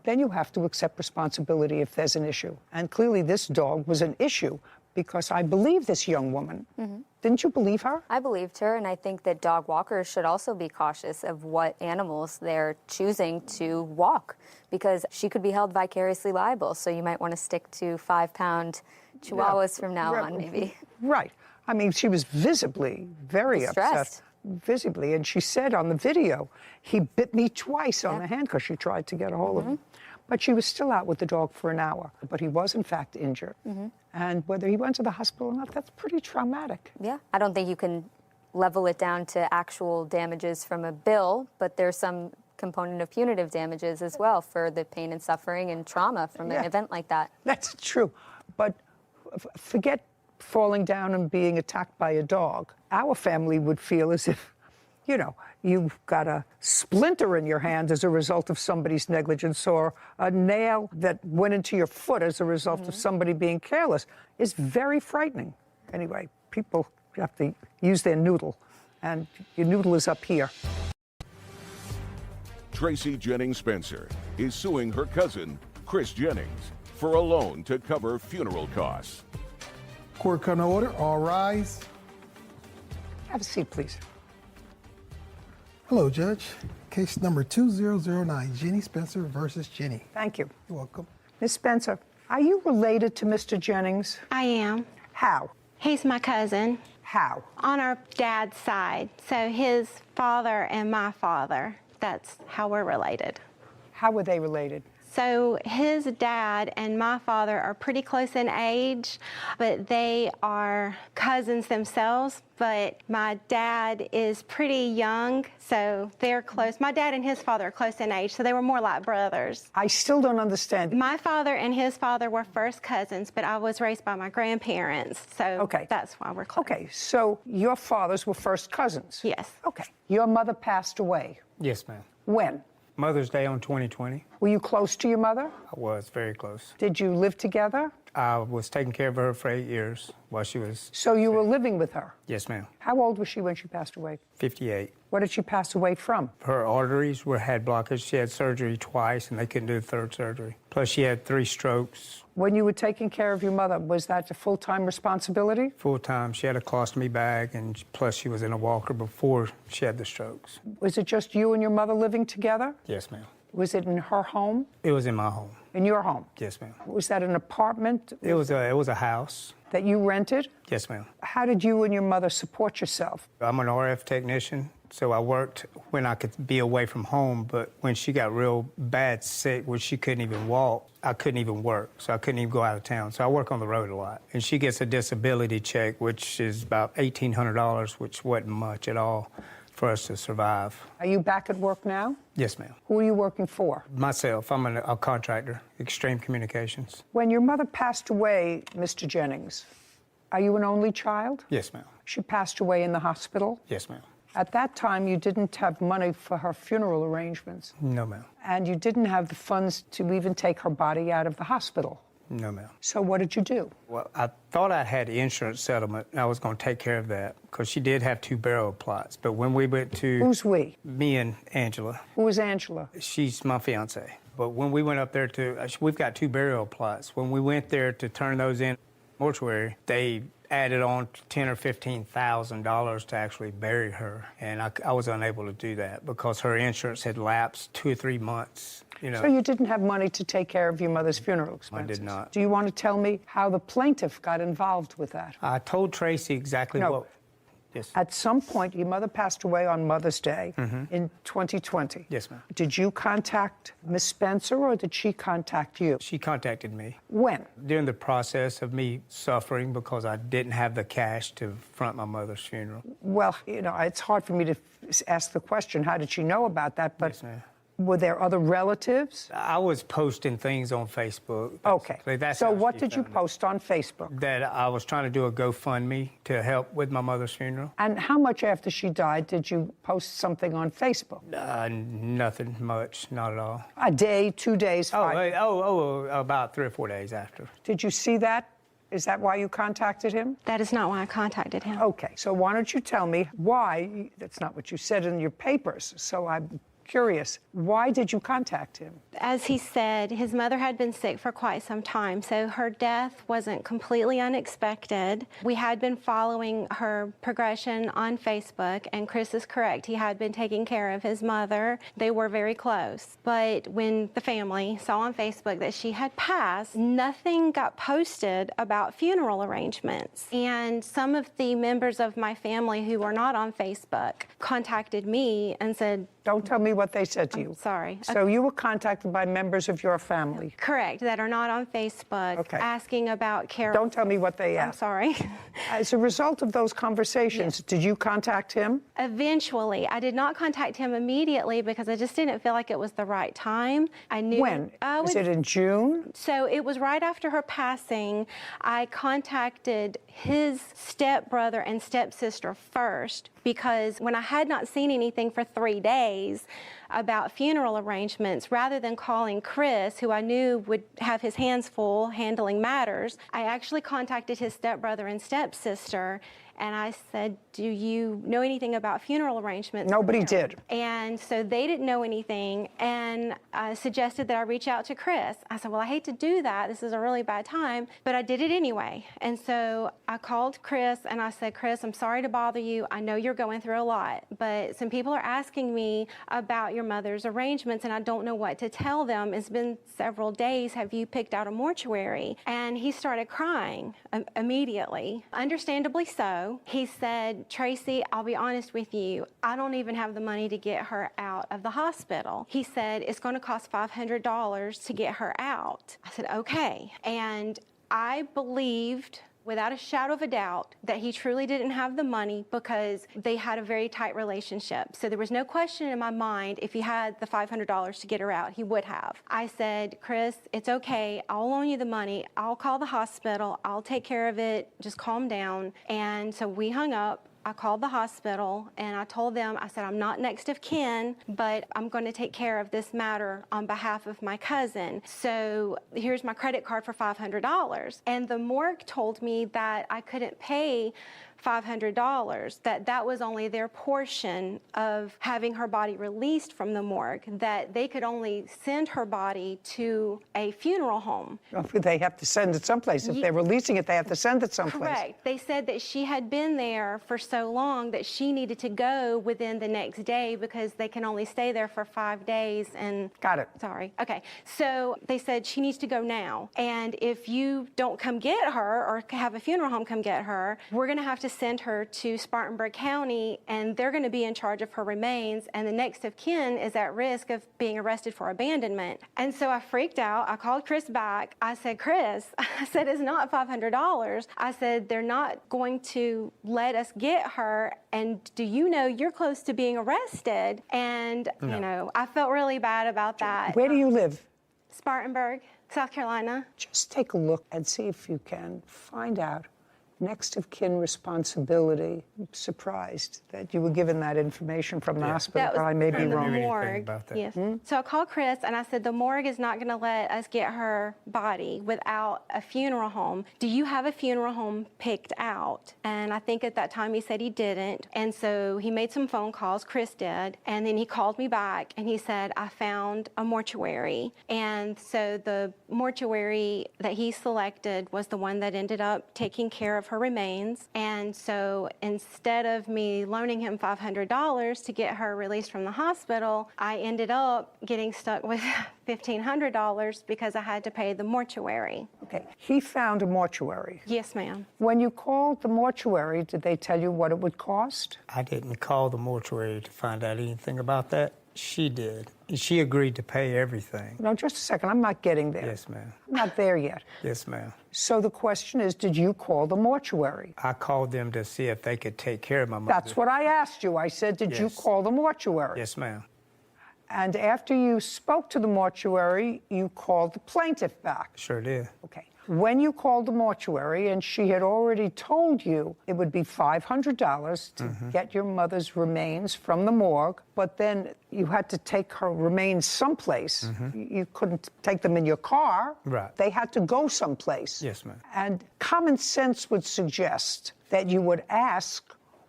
then you have to accept responsibility if there's an issue. And clearly this dog was an issue, because I believe this young woman. Mm-hmm. Didn't you believe her? I believed her, and I think that dog walkers should also be cautious of what animals they're choosing to walk, because she could be held vicariously liable. So you might want to stick to 5-pound chihuahuas from now on, maybe. Right. I mean, she was visibly very upset. Visibly. And she said on the video, he bit me twice on the hand because she tried to get a hold of him. But she was still out with the dog for an hour. But he was, in fact, injured. Mm-hmm. And whether he went to the hospital or not, that's pretty traumatic. Yeah. I don't think you can level it down to actual damages from a bill, but there's some component of punitive damages as well for the pain and suffering and trauma from an event like that. That's true. But forget falling down and being attacked by a dog. Our family would feel as if, you've got a splinter in your hand as a result of somebody's negligence, or a nail that went into your foot as a result of somebody being careless. Is very frightening. Anyway, people have to use their noodle, and your noodle is up here. Tracy Jennings Spencer is suing her cousin, Chris Jennings, for a loan to cover funeral costs. Court come to order. All rise. Have a seat, please. Hello, Judge. Case number 2009, Jenny Spencer versus Jenny. Thank you. You're welcome. Miss Spencer, are you related to Mr. Jennings? I am. How? He's my cousin. How? On our dad's side. So his father and my father. That's how we're related. How were they related? So his dad and my father are pretty close in age, but they are cousins themselves. But my dad is pretty young, so they're close. My dad and his father are close in age, so they were more like brothers. I still don't understand. My father and his father were first cousins, but I was raised by my grandparents, so that's why we're close. Okay, so your fathers were first cousins? Yes. Okay. Your mother passed away? Yes, ma'am. When? Mother's Day on 2020. Were you close to your mother? I was very close. Did you live together? I was taking care of her for 8 years while she was... So you were living with her? Yes, ma'am. How old was she when she passed away? 58. What did she pass away from? Her arteries had blockage. She had surgery twice, and they couldn't do the third surgery. Plus, she had 3 strokes. When you were taking care of your mother, was that a full-time responsibility? Full-time. She had a colostomy bag, and plus she was in a walker before she had the strokes. Was it just you and your mother living together? Yes, ma'am. Was it in her home? It was in my home. In your home? Yes, ma'am. Was that an apartment? It was a house. That you rented? Yes, ma'am. How did you and your mother support yourself? I'm an RF technician, so I worked when I could be away from home, but when she got real bad sick, where she couldn't even walk, I couldn't even work, so I couldn't even go out of town. So I work on the road a lot. And she gets a disability check, which is about $1,800, which wasn't much at all for us to survive. Are you back at work now? Yes, ma'am. Who are you working for? Myself. I'm a contractor, Extreme Communications. When your mother passed away, Mr. Jennings, are you an only child? Yes, ma'am. She passed away in the hospital? Yes, ma'am. At that time, you didn't have money for her funeral arrangements. No, ma'am. And you didn't have the funds to even take her body out of the hospital. No, ma'am. So what did you do? Well, I thought I had insurance settlement, and I was going to take care of that, because she did have 2 burial plots. But when we went to... Who's we? Me and Angela. Who is Angela? She's my fiance. But when we went up there to... We've got 2 burial plots. When we went there to turn those in mortuary, they added on $10,000 or $15,000 to actually bury her. And I was unable to do that because her insurance had lapsed 2 or 3 months. You know. So you didn't have money to take care of your mother's funeral expenses? I did not. Do you want to tell me how the plaintiff got involved with that? I told Tracy exactly what... Yes. At some point, your mother passed away on Mother's Day in 2020. Yes, ma'am. Did you contact Miss Spencer, or did she contact you? She contacted me. When? During the process of me suffering because I didn't have the cash to front my mother's funeral. Well, you know, it's hard for me to ask the question, how did she know about that? But yes, ma'am. Were there other relatives? I was posting things on Facebook. Okay. That's so what did you post on Facebook? That I was trying to do a GoFundMe to help with my mother's funeral. And how much after she died did you post something on Facebook? Nothing much, not at all. A day, 2 days? About 3 or 4 days after. Did you see that? Is that why you contacted him? That is not why I contacted him. Okay, so why don't you tell me why? That's not what you said in your papers, so I'm curious. Why did you contact him? As he said, his mother had been sick for quite some time, so her death wasn't completely unexpected. We had been following her progression on Facebook, and Chris is correct. He had been taking care of his mother. They were very close. But when the family saw on Facebook that she had passed, nothing got posted about funeral arrangements. And some of the members of my family who were not on Facebook contacted me and said, "Don't tell me what they said to you." Sorry. So you were contacted by members of your family? Correct, that are not on Facebook, asking about care. Don't tell me what they asked. I'm sorry. As a result of those conversations, did you contact him? Eventually. I did not contact him immediately because I just didn't feel like it was the right time. I knew. When? Was it in June? So it was right after her passing. I contacted his stepbrother and stepsister first because when I had not seen anything for 3 days about funeral arrangements, rather than calling Chris, who I knew would have his hands full handling matters, I actually contacted his stepbrother and stepsister, and I said, "Do you know anything about funeral arrangements?" Nobody did. And so they didn't know anything, and suggested that I reach out to Chris. I said, "Well, I hate to do that. This is a really bad time," but I did it anyway. And so I called Chris, and I said, "Chris, I'm sorry to bother you. I know you're going through a lot, but some people are asking me about your mother's arrangements, and I don't know what to tell them. It's been several days. Have you picked out a mortuary?" And he started crying immediately, understandably so. He said, "Tracy, I'll be honest with you. I don't even have the money to get her out of the hospital." He said, "It's going to cost $500 to get her out." I said, "Okay." And I believed, without a shadow of a doubt, that he truly didn't have the money because they had a very tight relationship. So there was no question in my mind if he had the $500 to get her out, he would have. I said, "Chris, it's okay. I'll loan you the money. I'll call the hospital. I'll take care of it. Just calm down." And so we hung up. I called the hospital and I told them, I said, I'm not next of kin, but I'm going to take care of this matter on behalf of my cousin. So here's my credit card for $500. And the morgue told me that I couldn't pay $500, that was only their portion of having her body released from the morgue, that they could only send her body to a funeral home. They have to send it someplace. If they're releasing it, they have to send it someplace. Correct. They said that she had been there for so long that she needed to go within the next day because they can only stay there for 5 days. And got it. Sorry. Okay. So they said she needs to go now. And if you don't come get her or have a funeral home come get her, we're going to have to send her to Spartanburg County, and they're going to be in charge of her remains, and the next of kin is at risk of being arrested for abandonment. And so I freaked out. I called Chris back. I said, Chris, I said, it's not $500. I said, they're not going to let us get her, and do you know you're close to being arrested? And, No. you know, I felt really bad about that. Where do you live? Spartanburg, South Carolina. Just take a look and see if you can find out next of kin responsibility. I'm surprised that you were given that information from the hospital, but I may be wrong. Morgue. Yes. So I called Chris and I said, the morgue is not going to let us get her body without a funeral home. Do you have a funeral home picked out? And I think at that time he said he didn't. And so he made some phone calls, Chris did, and then he called me back and he said, I found a mortuary. And so the mortuary that he selected was the one that ended up taking care of her remains. And so instead of me loaning him $500 to get her released from the hospital, I ended up getting stuck with $1,500 because I had to pay the mortuary. Okay. He found a mortuary. Yes, ma'am. When you called the mortuary, did they tell you what it would cost? I didn't call the mortuary to find out anything about that. She did. She agreed to pay everything. No, just a second. I'm not getting there. Yes, ma'am. I'm not there yet. Yes, ma'am. So the question is, did you call the mortuary? I called them to see if they could take care of my mother. That's what I asked you. I said, did you call the mortuary? Yes, ma'am. And after you spoke to the mortuary, you called the plaintiff back. Sure did. Okay. When you called the mortuary and she had already told you it would be $500 to get your mother's remains from the morgue, but then you had to take her remains someplace. You couldn't take them in your car. Right. They had to go someplace. Yes, ma'am. And common sense would suggest that you would ask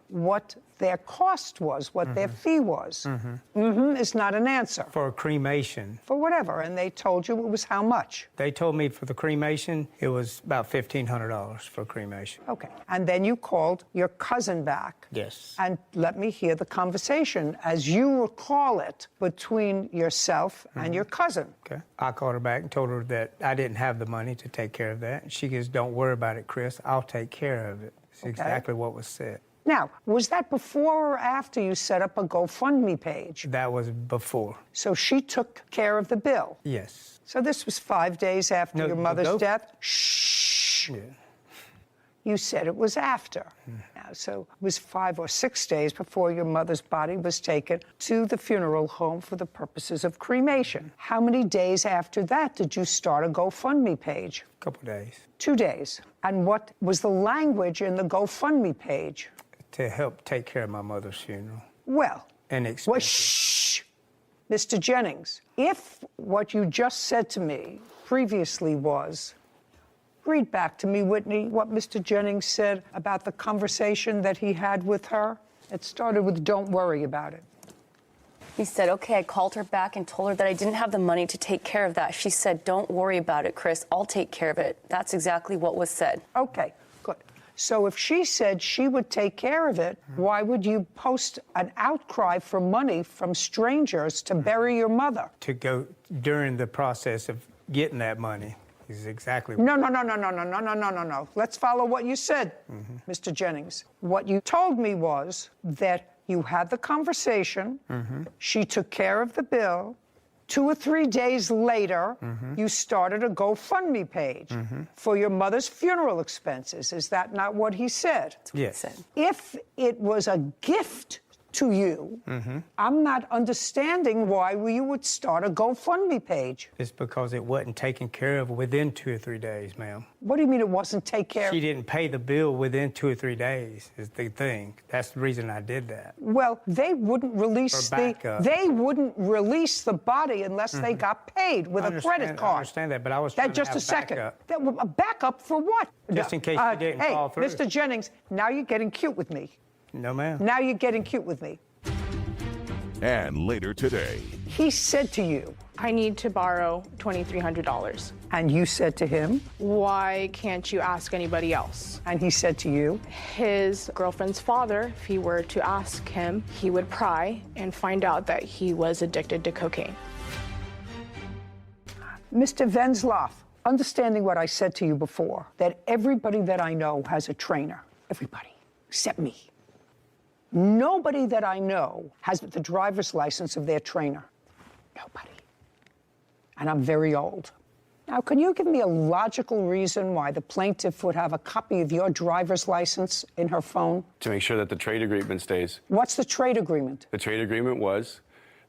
what their cost was, what their fee was. Is not an answer. For a cremation. For whatever, and they told you it was how much? They told me for the cremation, it was about $1,500 for cremation. Okay, and then you called your cousin back. Yes. And let me hear the conversation, as you recall it, between yourself and your cousin. Okay. I called her back and told her that I didn't have the money to take care of that. She goes, don't worry about it, Chris. I'll take care of it. It's exactly what was said. Now, was that before or after you set up a GoFundMe page? That was before. So she took care of the bill? Yes. So this was 5 days after your mother's death? Shh. Yeah. You said it was after. Now, so it was 5 or 6 days before your mother's body was taken to the funeral home for the purposes of cremation. How many days after that did you start a GoFundMe page? A couple days. 2 days. And what was the language in the GoFundMe page? To help take care of my mother's funeral. Well, And expenses. shh, Mr. Jennings, if what you just said to me previously was, read back to me, Whitney, what Mr. Jennings said about the conversation that he had with her. It started with, don't worry about it. He said, okay, I called her back and told her that I didn't have the money to take care of that. She said, don't worry about it, Chris. I'll take care of it. That's exactly what was said. Okay, good. So if she said she would take care of it, why would you post an outcry for money from strangers to bury your mother? To go during the process of getting that money is exactly No. Let's follow what you said, Mr. Jennings. What you told me was that you had the conversation, she took care of the bill. 2 or 3 days later, you started a GoFundMe page for your mother's funeral expenses. Is that not what he said? Yes. If it was a gift to you. I'm not understanding why you would start a GoFundMe page. It's because it wasn't taken care of within 2 or 3 days, ma'am. What do you mean it wasn't taken care of? She didn't pay the bill within 2 or 3 days is the thing. That's the reason I did that. Well, they wouldn't release the body unless they got paid with a credit card. I understand that, but I was trying to just have a second. backup. A backup for what? Just in case you didn't fall through. Mr. Jennings, now you're getting cute with me. No, ma'am. Now you're getting cute with me. And later today, he said to you, I need to borrow $2,300. And you said to him, why can't you ask anybody else? And he said to you, his girlfriend's father, if he were to ask him, he would pry and find out that he was addicted to cocaine. Mr. Venzloff, understanding what I said to you before, that everybody that I know has a trainer. Everybody, except me. Nobody that I know has the driver's license of their trainer. Nobody. And I'm very old. Now, can you give me a logical reason why the plaintiff would have a copy of your driver's license in her phone? To make sure that the trade agreement stays. What's the trade agreement? The trade agreement was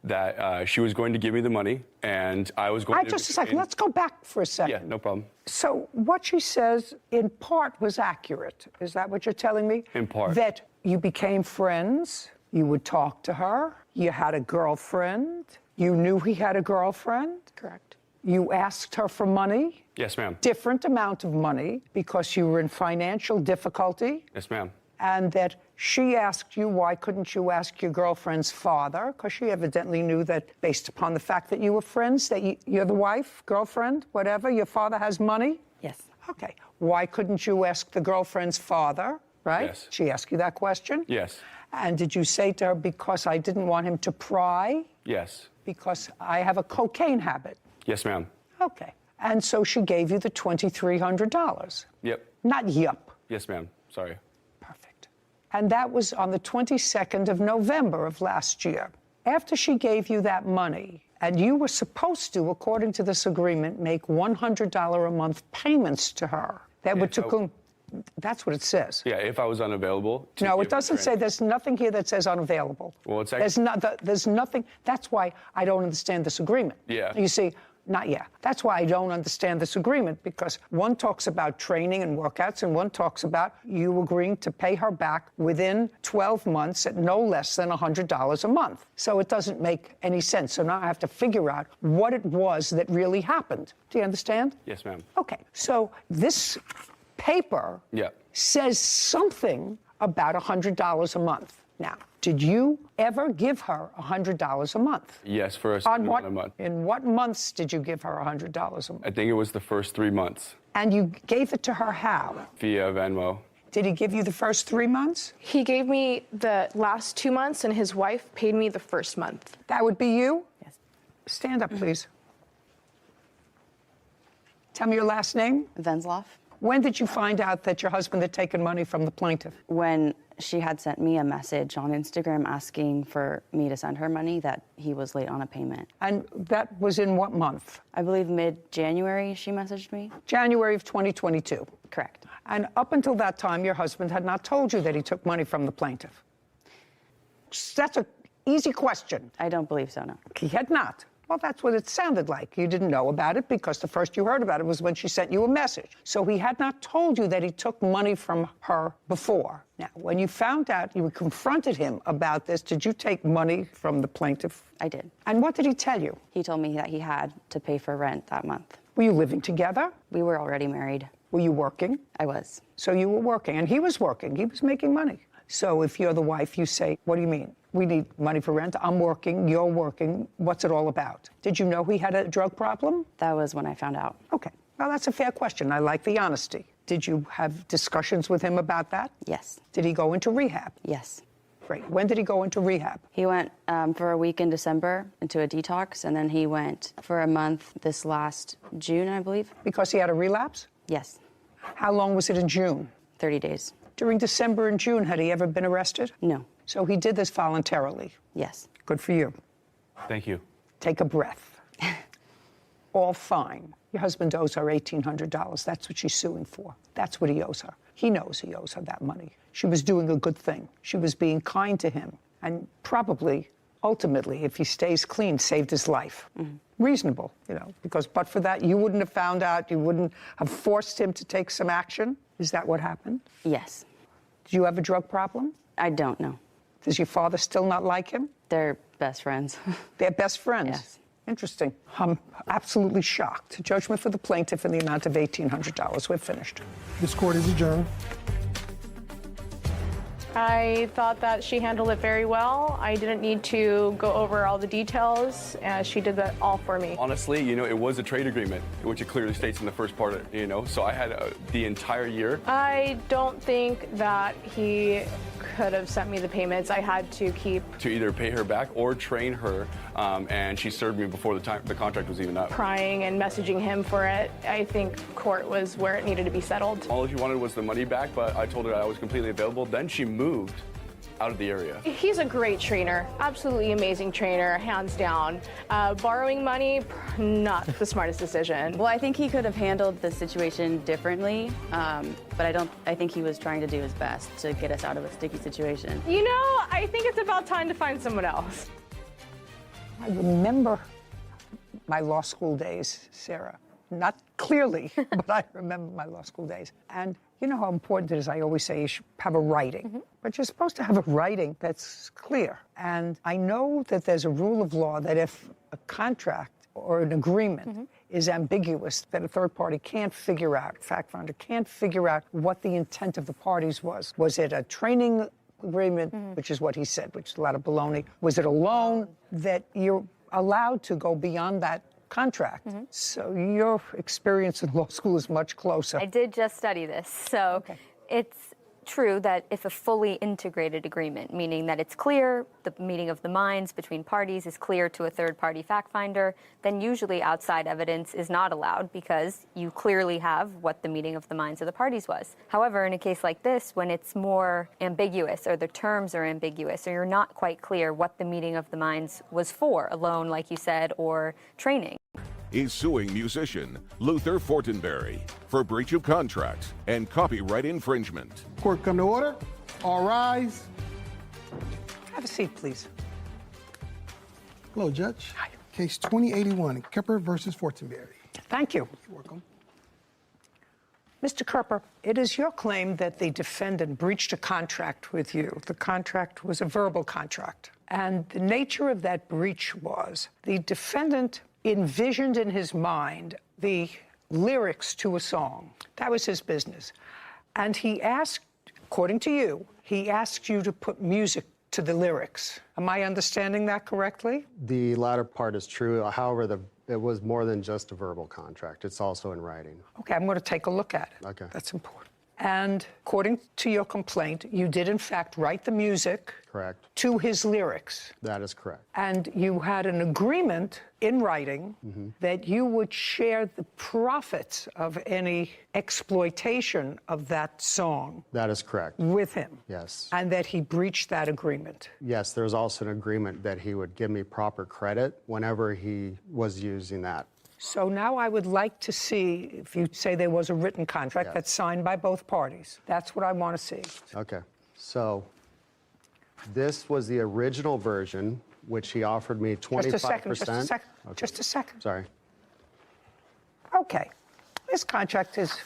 that she was going to give me the money, and I was going to... Just a second. Let's go back for a second. Yeah, no problem. So what she says, in part, was accurate. Is that what you're telling me? In part. That you became friends, you would talk to her, you had a girlfriend, you knew he had a girlfriend. Correct. You asked her for money. Yes, ma'am. Different amount of money because you were in financial difficulty. Yes, ma'am. And that she asked you, why couldn't you ask your girlfriend's father? Because she evidently knew that based upon the fact that you were friends, that you're the wife, girlfriend, whatever, your father has money? Yes. Okay. Why couldn't you ask the girlfriend's father, right? Yes. She asked you that question? Yes. And did you say to her, because I didn't want him to pry? Yes. Because I have a cocaine habit? Yes, ma'am. Okay. And so she gave you the $2,300? Yep. Not yup. Yes, ma'am. Sorry. Perfect. And that was on the 22nd of November of last year. After she gave you that money, and you were supposed to, according to this agreement, make $100 a month payments to her. That would took That's what it says. Yeah, if I was unavailable. No, it doesn't say. There's nothing here that says unavailable. Well, it's actually... There's nothing. That's why I don't understand this agreement. Yeah. You see, not yet. That's why I don't understand this agreement, because one talks about training and workouts, and one talks about you agreeing to pay her back within 12 months at no less than $100 a month. So it doesn't make any sense. So now I have to figure out what it was that really happened. Do you understand? Yes, ma'am. Okay. So this paper says something about $100 a month. Now, did you ever give her $100 a month? Yes, for a month. In what months did you give her $100 a month? I think it was the first 3 months. And you gave it to her how? Via Venmo. Did he give you the first 3 months? He gave me the last 2 months, and his wife paid me the first month. That would be you? Yes. Stand up, please. Tell me your last name. Venzloff. When did you find out that your husband had taken money from the plaintiff? When she had sent me a message on Instagram asking for me to send her money that he was late on a payment. And that was in what month? I believe mid-January she messaged me. January of 2022. Correct. And up until that time, your husband had not told you that he took money from the plaintiff. That's an easy question. I don't believe so, no. He had not. Well, that's what it sounded like. You didn't know about it because the first you heard about it was when she sent you a message. So he had not told you that he took money from her before. Now, when you found out, you confronted him about this, did you take money from the plaintiff? I did. And what did he tell you? He told me that he had to pay for rent that month. Were you living together? We were already married. Were you working? I was. So you were working, and he was working. He was making money. So if you're the wife, you say, what do you mean? We need money for rent. I'm working. You're working. What's it all about? Did you know he had a drug problem? That was when I found out. Okay. Well, that's a fair question. I like the honesty. Did you have discussions with him about that? Yes. Did he go into rehab? Yes. Great. When did he go into rehab? He went for a week in December into a detox, and then he went for a month this last June, I believe. Because he had a relapse? Yes. How long was it in June? 30 days. During December and June, had he ever been arrested? No. So he did this voluntarily? Yes. Good for you. Thank you. Take a breath. All fine. Your husband owes her $1,800. That's what she's suing for. That's what he owes her. He knows he owes her that money. She was doing a good thing. She was being kind to him. and probably, ultimately, if he stays clean, saved his life. Reasonable, because but for that, you wouldn't have found out, you wouldn't have forced him to take some action? Is that what happened? Yes. Do you have a drug problem? I don't know. Does your father still not like him? They're best friends. They're best friends? Yes. Interesting. I'm absolutely shocked. Judgment for the plaintiff in the amount of $1,800. We're finished. This court is adjourned. I thought that she handled it very well. I didn't need to go over all the details, and she did that all for me. Honestly, it was a trade agreement, which it clearly states in the first part, so I had the entire year. I don't think that he could have sent me the payments. I had to keep... To either pay her back or train her, and she served me before the contract was even up. Crying and messaging him for it. I think court was where it needed to be settled. All she wanted was the money back, but I told her I was completely available. Then she moved out of the area. He's a great trainer, absolutely amazing trainer, hands down. Borrowing money, not the smartest decision. Well, I think he could have handled the situation differently, but I think he was trying to do his best to get us out of a sticky situation. I think it's about time to find someone else. I remember my law school days, Sarah. Not clearly, but I remember my law school days. And you know how important it is, I always say you should have a writing. But you're supposed to have a writing that's clear. And I know that there's a rule of law that if a contract or an agreement is ambiguous, that a third party can't figure out, fact finder can't figure out what the intent of the parties was. Was it a training agreement, which is what he said, which is a lot of baloney? Was it a loan? That you're allowed to go beyond that contract. So your experience in law school is much closer. I did just study this. So it's true that if a fully integrated agreement, meaning that it's clear, the meeting of the minds between parties is clear to a third-party fact finder, then usually outside evidence is not allowed because you clearly have what the meeting of the minds of the parties was. However, in a case like this, when it's more ambiguous or the terms are ambiguous or you're not quite clear what the meeting of the minds was for, a loan, like you said, or training, is suing musician Luther Fortenberry for breach of contract and copyright infringement. Court come to order. All rise. Have a seat, please. Hello, Judge. Hi. Case 2081, Kepper versus Fortenberry. Thank you. You're welcome. Mr. Kerper, it is your claim that the defendant breached a contract with you. The contract was a verbal contract. And the nature of that breach was the defendant envisioned in his mind the lyrics to a song. That was his business. And he asked, according to you, he asked you to put music to the lyrics. Am I understanding that correctly? The latter part is true. However, it was more than just a verbal contract. It's also in writing. Okay, I'm going to take a look at it. Okay. That's important. And according to your complaint, you did in fact write the music. Correct. To his lyrics. That is correct. And you had an agreement in writing that you would share the profits of any exploitation of that song. That is correct. With him. Yes. And that he breached that agreement. Yes, there's also an agreement that he would give me proper credit whenever he was using that. So now I would like to see, if you say there was a written contract that's signed by both parties. That's what I want to see. Okay. So this was the original version, which he offered me 25%. Just a second, Okay. Just a second. Sorry. Okay. This contract is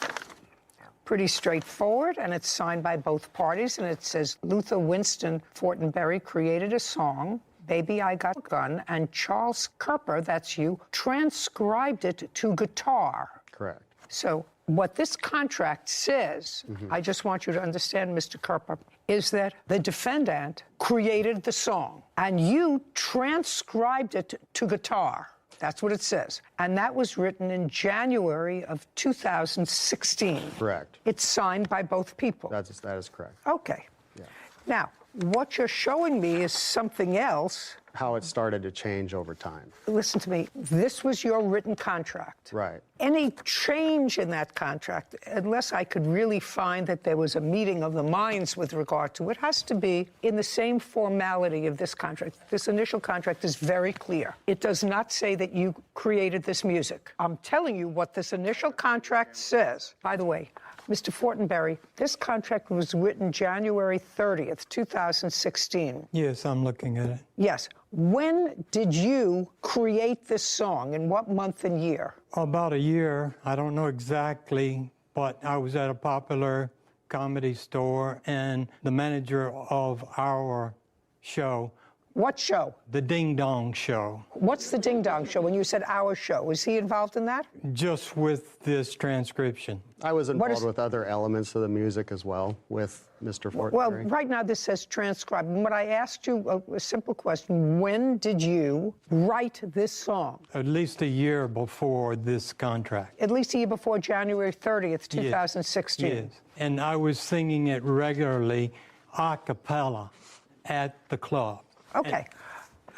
pretty straightforward, and it's signed by both parties, and it says Luther Winston Fortenberry created a song, Baby I Got a Gun, and Charles Kerper, that's you, transcribed it to guitar. Correct. So what this contract says, I just want you to understand, Mr. Kerper, is that the defendant created the song, and you transcribed it to guitar. That's what it says. And that was written in January of 2016. Correct. It's signed by both people. That is correct. Okay. Yeah. Now, what you're showing me is something else. How it started to change over time. Listen to me. This was your written contract. Right. Any change in that contract, unless I could really find that there was a meeting of the minds with regard to it, has to be in the same formality of this contract. This initial contract is very clear. It does not say that you created this music. I'm telling you what this initial contract says. By the way, Mr. Fortenberry, this contract was written January 30th, 2016. Yes, I'm looking at it. Yes. When did you create this song? In what month and year? About a year. I don't know exactly, but I was at a popular comedy store, and the manager of our show. What show? The Ding Dong Show. What's the Ding Dong Show? When you said our show, was he involved in that? Just with this transcription. I was involved with other elements of the music as well with Mr. Fortenberry. Well, right now this says transcribe. And what I asked you, a simple question, when did you write this song? At least a year before this contract. At least a year before January 30th, 2016. Yes. And I was singing it regularly a cappella at the club. Okay.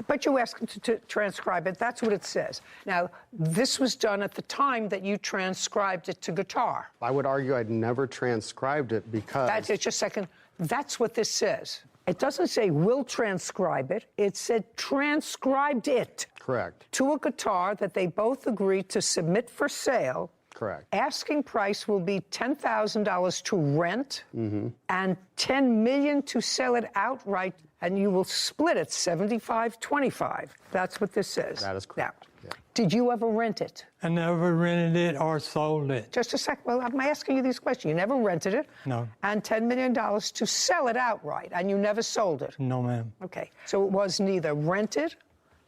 But you asked him to transcribe it. That's what it says. Now, this was done at the time that you transcribed it to guitar. I would argue I'd never transcribed it because... Just a second. That's what this says. It doesn't say will transcribe it. It said transcribed it. Correct. To a guitar that they both agreed to submit for sale. Correct. Asking price will be $10,000 to rent and $10 million to sell it outright, and you will split it 75-25. That's what this says. That is correct. Now, did you ever rent it? I never rented it or sold it. Just a sec. Well, I'm asking you these questions. You never rented it? No. And $10 million to sell it outright, and you never sold it? No, ma'am. Okay. So it was neither rented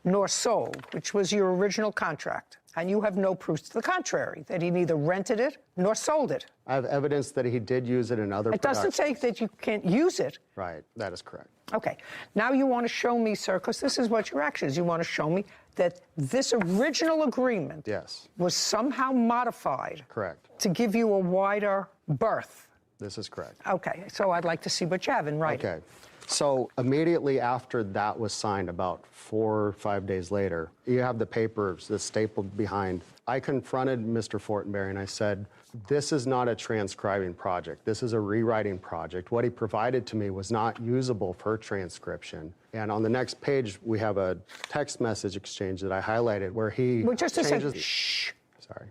nor sold, which was your original contract. And you have no proof to the contrary, that he neither rented it nor sold it. I have evidence that he did use it in other productions. It doesn't say that you can't use it. Right, that is correct. Okay, now you want to show me, sir, because this is what your action is, you want to show me that this original agreement was somehow modified Correct. to give you a wider berth. This is correct. Okay, so I'd like to see what you have in writing. Okay. So immediately after that was signed, about 4 or 5 days later, you have the papers that's stapled behind. I confronted Mr. Fortenberry and I said, this is not a transcribing project. This is a rewriting project. What he provided to me was not usable for transcription. And on the next page, we have a text message exchange that I highlighted where he just a second. Shh. Sorry.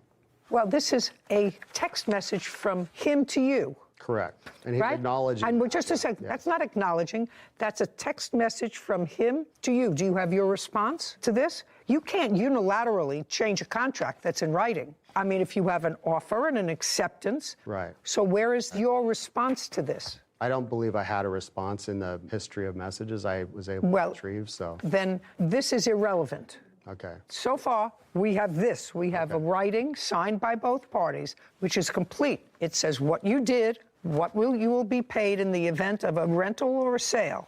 Well, this is a text message from him to you. Correct. And he acknowledged. And just a second, that's not acknowledging. That's a text message from him to you. Do you have your response to this? You can't unilaterally change a contract that's in writing. I mean, if you have an offer and an acceptance. Right. So where is your response to this? I don't believe I had a response in the history of messages I was able to retrieve, so. Then this is irrelevant. Okay. So far, we have this. We have a writing signed by both parties, which is complete. It says what you did, you will be paid in the event of a rental or a sale.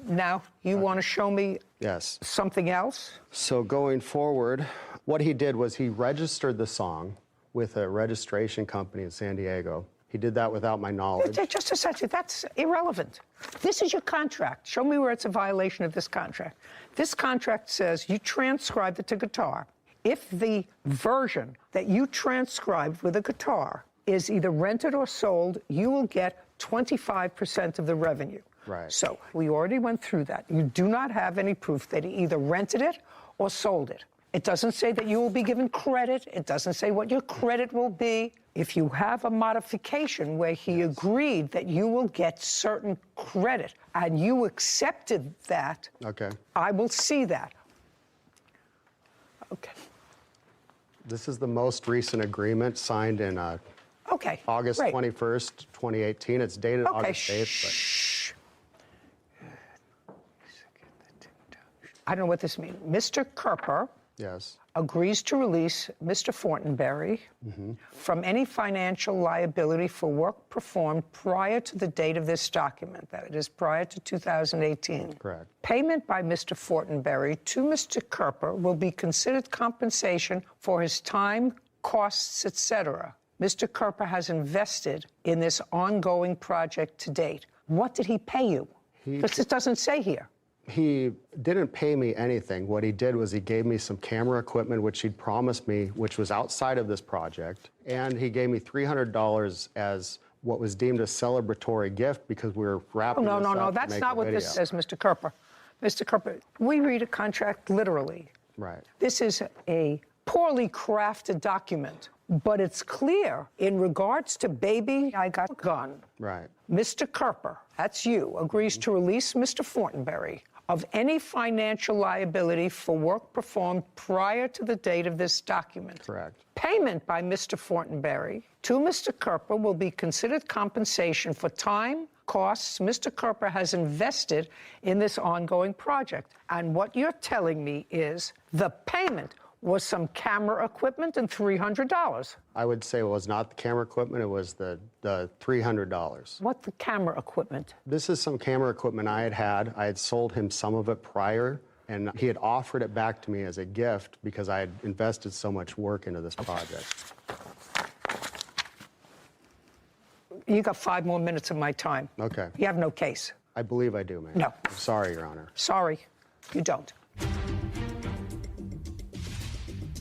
Now, you want to show me something else? So going forward, what he did was he registered the song with a registration company in San Diego. He did that without my knowledge. Just a second, that's irrelevant. This is your contract. Show me where it's a violation of this contract. This contract says you transcribed it to guitar. If the version that you transcribed with a guitar is either rented or sold, you will get 25% of the revenue. Right. So we already went through that. You do not have any proof that he either rented it or sold it. It doesn't say that you will be given credit. It doesn't say what your credit will be. If you have a modification where he agreed that you will get certain credit and you accepted that, I will see that. Okay. This is the most recent agreement signed in August 21st, 2018. It's dated August 8th. I don't know what this means. Mr. Kerper agrees to release Mr. Fortenberry from any financial liability for work performed prior to the date of this document, that is, prior to 2018. Correct. Payment by Mr. Fortenberry to Mr. Kerper will be considered compensation for his time, costs, etc. Mr. Kerper has invested in this ongoing project to date. What did he pay you? Because it doesn't say here. He didn't pay me anything. What he did was he gave me some camera equipment, which he'd promised me, which was outside of this project. And he gave me $300 as what was deemed a celebratory gift because we were wrapping this up. No, that's not what this says, Mr. Kerper. Mr. Kerper, we read a contract literally. Right. This is a poorly crafted document. But it's clear in regards to baby, I got a gun. Right. Mr. Kerper, that's you, agrees to release Mr. Fortenberry of any financial liability for work performed prior to the date of this document. Correct. Payment by Mr. Fortenberry to Mr. Kerper will be considered compensation for time, costs Mr. Kerper has invested in this ongoing project. And what you're telling me is the payment was some camera equipment and $300. I would say it was not the camera equipment, it was the $300. What the camera equipment? This is some camera equipment I had. I had sold him some of it prior, and he had offered it back to me as a gift because I had invested so much work into this project. You got 5 more minutes of my time. Okay. You have no case. I believe I do, ma'am. No. I'm sorry, Your Honor. Sorry, you don't.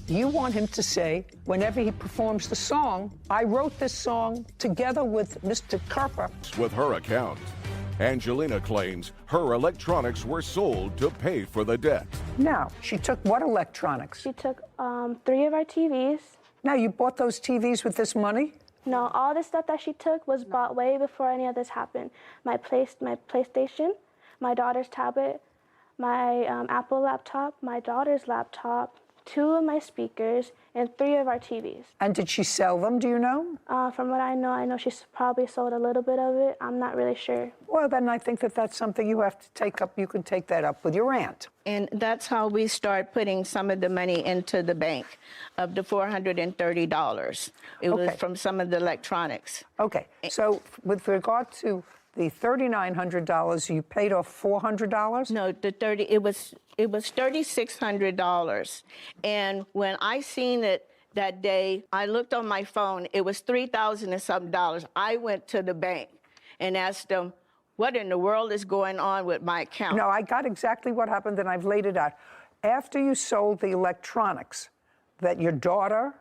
You want him to say, whenever he performs the song, I wrote this song together with Mr. Kerper. With her account, Angelina claims her electronics were sold to pay for the debt. Now, she took what electronics? She took 3 of our TVs. Now, you bought those TVs with this money? No, all the stuff that she took was bought way before any of this happened. My PlayStation, my daughter's tablet, my Apple laptop, my daughter's laptop, 2 of my speakers, and 3 of our TVs. And did she sell them, do you know? From what I know she's probably sold a little bit of it. I'm not really sure. Well, then I think that that's something you have to take up. You can take that up with your aunt. And that's how we start putting some of the money into the bank of the $430. It was from some of the electronics. Okay, so with regard to the $3,900, you paid off $400? No, it was $3,600. And when I seen it that day, I looked on my phone, it was $3,000 and something. I went to the bank and asked them, what in the world is going on with my account? No, I got exactly what happened and I've laid it out. After you sold the electronics that your daughter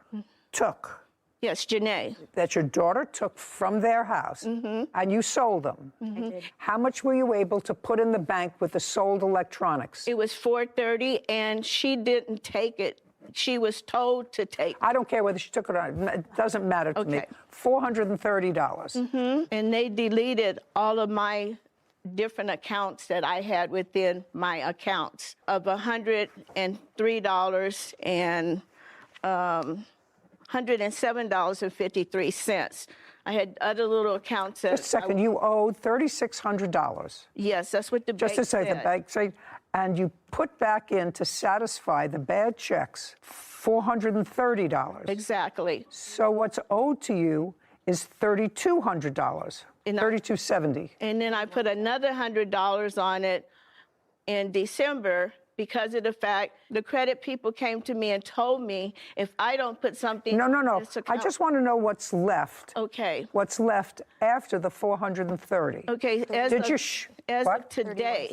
took. Yes, Janae. That your daughter took from their house, and you sold them. How much were you able to put in the bank with the sold electronics? It was $430, and she didn't take it. She was told to take it. I don't care whether she took it or not. It doesn't matter to me. $430. And they deleted all of my different accounts that I had within my accounts of $103 and $107.53. I had other little accounts that... Just a second, you owed $3,600. Yes, that's what the bank said. Just to say, the bank said, and you put back in to satisfy the bad checks $430. Exactly. So what's owed to you is $3,200, $3,270. And then I put another $100 on it in December because of the fact the credit people came to me and told me if I don't put something No. in this account, I just want to know what's left. Okay. What's left after the $430? Okay. As of today.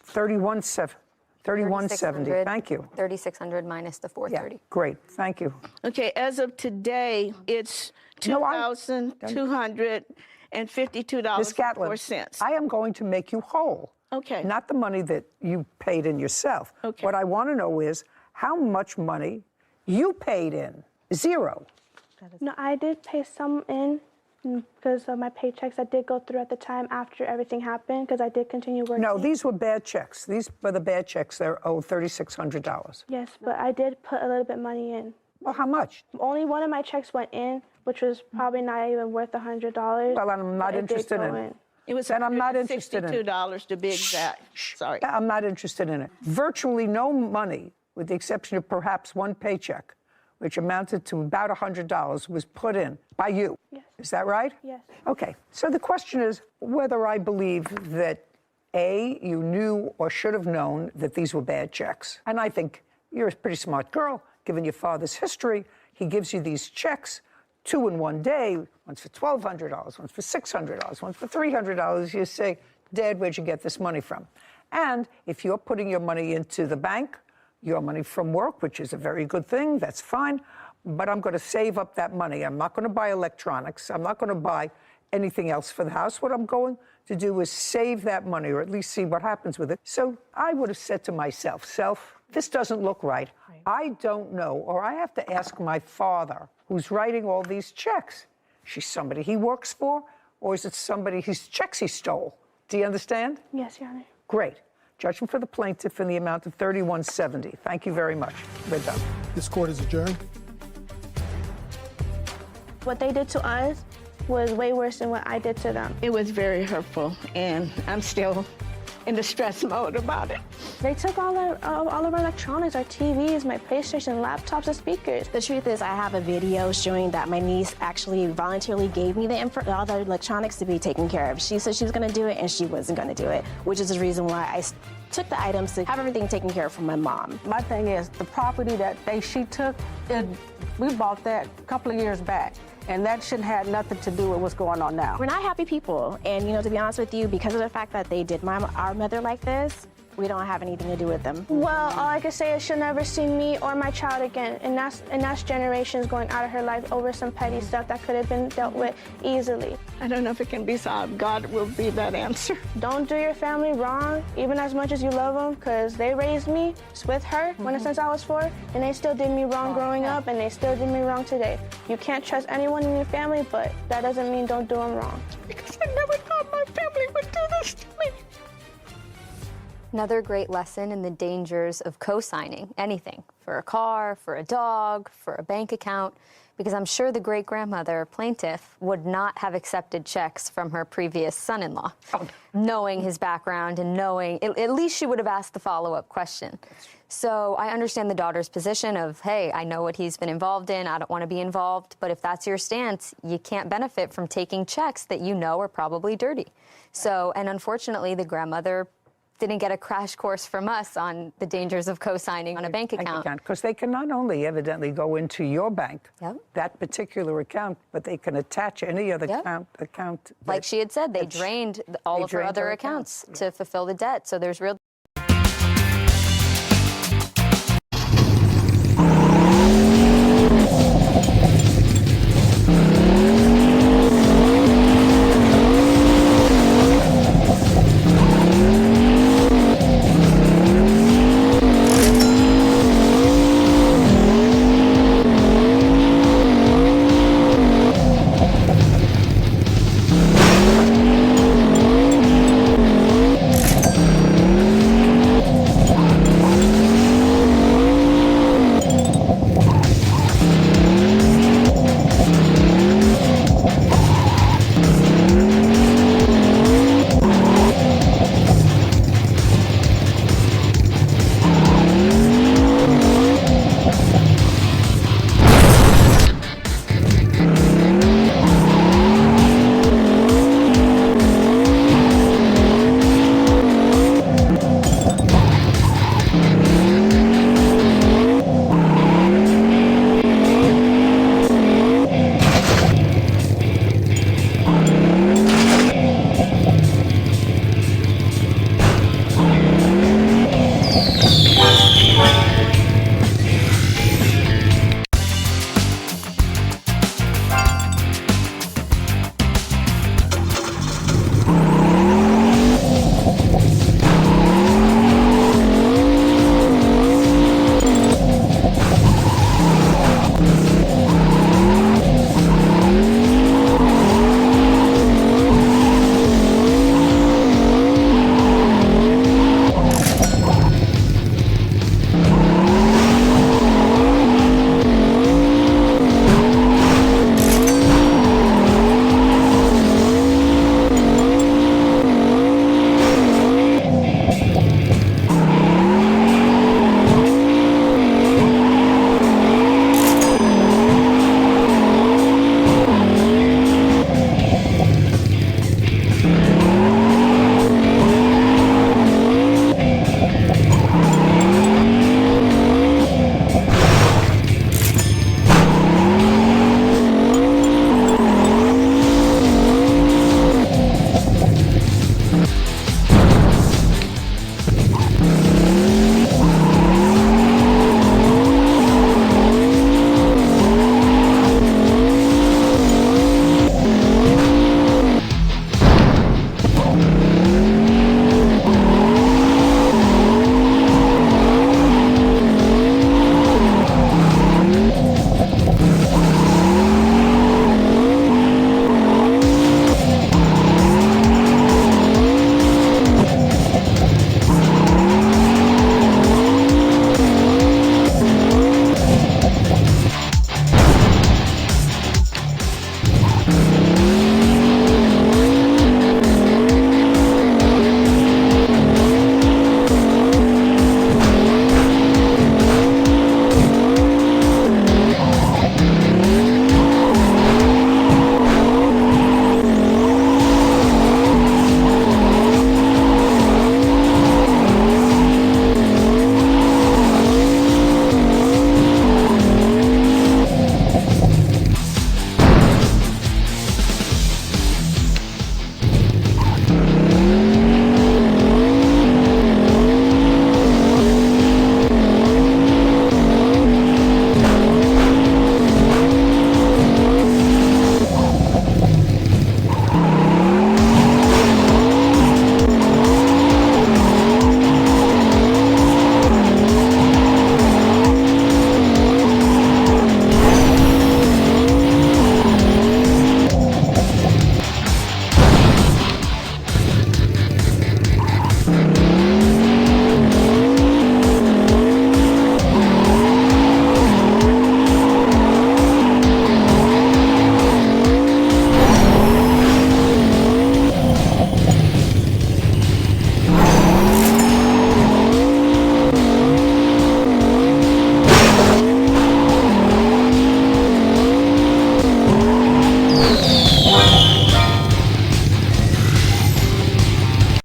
3170. Thank you. 3,600 minus the 430. Yeah, great. Thank you. Okay. As of today, it's $2,252.04. I am going to make you whole. Okay. Not the money that you paid in yourself. Okay. What I want to know is how much money you paid in. 0. No, I did pay some in because of my paychecks that did go through at the time after everything happened because I did continue working. No, these were bad checks. These were the bad checks. They're owed $3,600. Yes, but I did put a little bit of money in. Well, how much? Only one of my checks went in, which was probably not even worth $100. Well, I'm not interested in it. It was and I'm not interested in it. $62 to be exact. Sorry. I'm not interested in it. Virtually no money, with the exception of perhaps one paycheck, which amounted to about $100, was put in by you. Yes. Is that right? Yes. Okay. So the question is whether I believe that, A, you knew or should have known that these were bad checks. And I think you're a pretty smart girl, given your father's history. He gives you these checks, 2 in one day, one's for $1,200, one's for $600, one's for $300. You say, Dad, where'd you get this money from? And if you're putting your money into the bank, your money from work, which is a very good thing, that's fine, but I'm going to save up that money. I'm not going to buy electronics. I'm not going to buy anything else for the house. What I'm going to do is save that money, or at least see what happens with it. So I would have said to myself, this doesn't look right. I don't know, or I have to ask my father, who's writing all these checks. She's somebody he works for, or is it somebody whose checks he stole? Do you understand? Yes, Your Honor. Great. Judgment for the plaintiff in the amount of $31.70. Thank you very much. We're done. This court is adjourned. What they did to us was way worse than what I did to them. It was very hurtful, and I'm still in the stress mode about it. They took all of our electronics, our TVs, my PlayStation, laptops, and speakers. The truth is, I have a video showing that my niece actually voluntarily gave me all the electronics to be taken care of. She said she was going to do it, and she wasn't going to do it, which is the reason why I took the items to have everything taken care of for my mom. My thing is, the property that she took, we bought that a couple of years back. And that shouldn't have nothing to do with what's going on now. We're not happy people. And, to be honest with you, because of the fact that they did our mother like this, we don't have anything to do with them. Well, all I can say is she'll never see me or my child again. And that's generations going out of her life over some petty stuff that could have been dealt with easily. I don't know if it can be solved. God will be that answer. Don't do your family wrong, even as much as you love them, because they raised me with her since I was 4, and they still did me wrong growing up, and they still did me wrong today. You can't trust anyone in your family, but that doesn't mean don't do them wrong. Because I never thought my family would do this to me. Another great lesson in the dangers of co-signing anything for a car, for a dog, for a bank account, because I'm sure the great-grandmother plaintiff would not have accepted checks from her previous son-in-law, knowing his background and knowing, at least she would have asked the follow-up question. So I understand the daughter's position of, hey, I know what he's been involved in, I don't want to be involved, but if that's your stance, you can't benefit from taking checks that you know are probably dirty. So, and unfortunately, the grandmother didn't get a crash course from us on the dangers of co-signing on a bank account. Because they can not only evidently go into your bank, that particular account, but they can attach any other account. Like she had said, they drained all of her other accounts to fulfill the debt. So there's real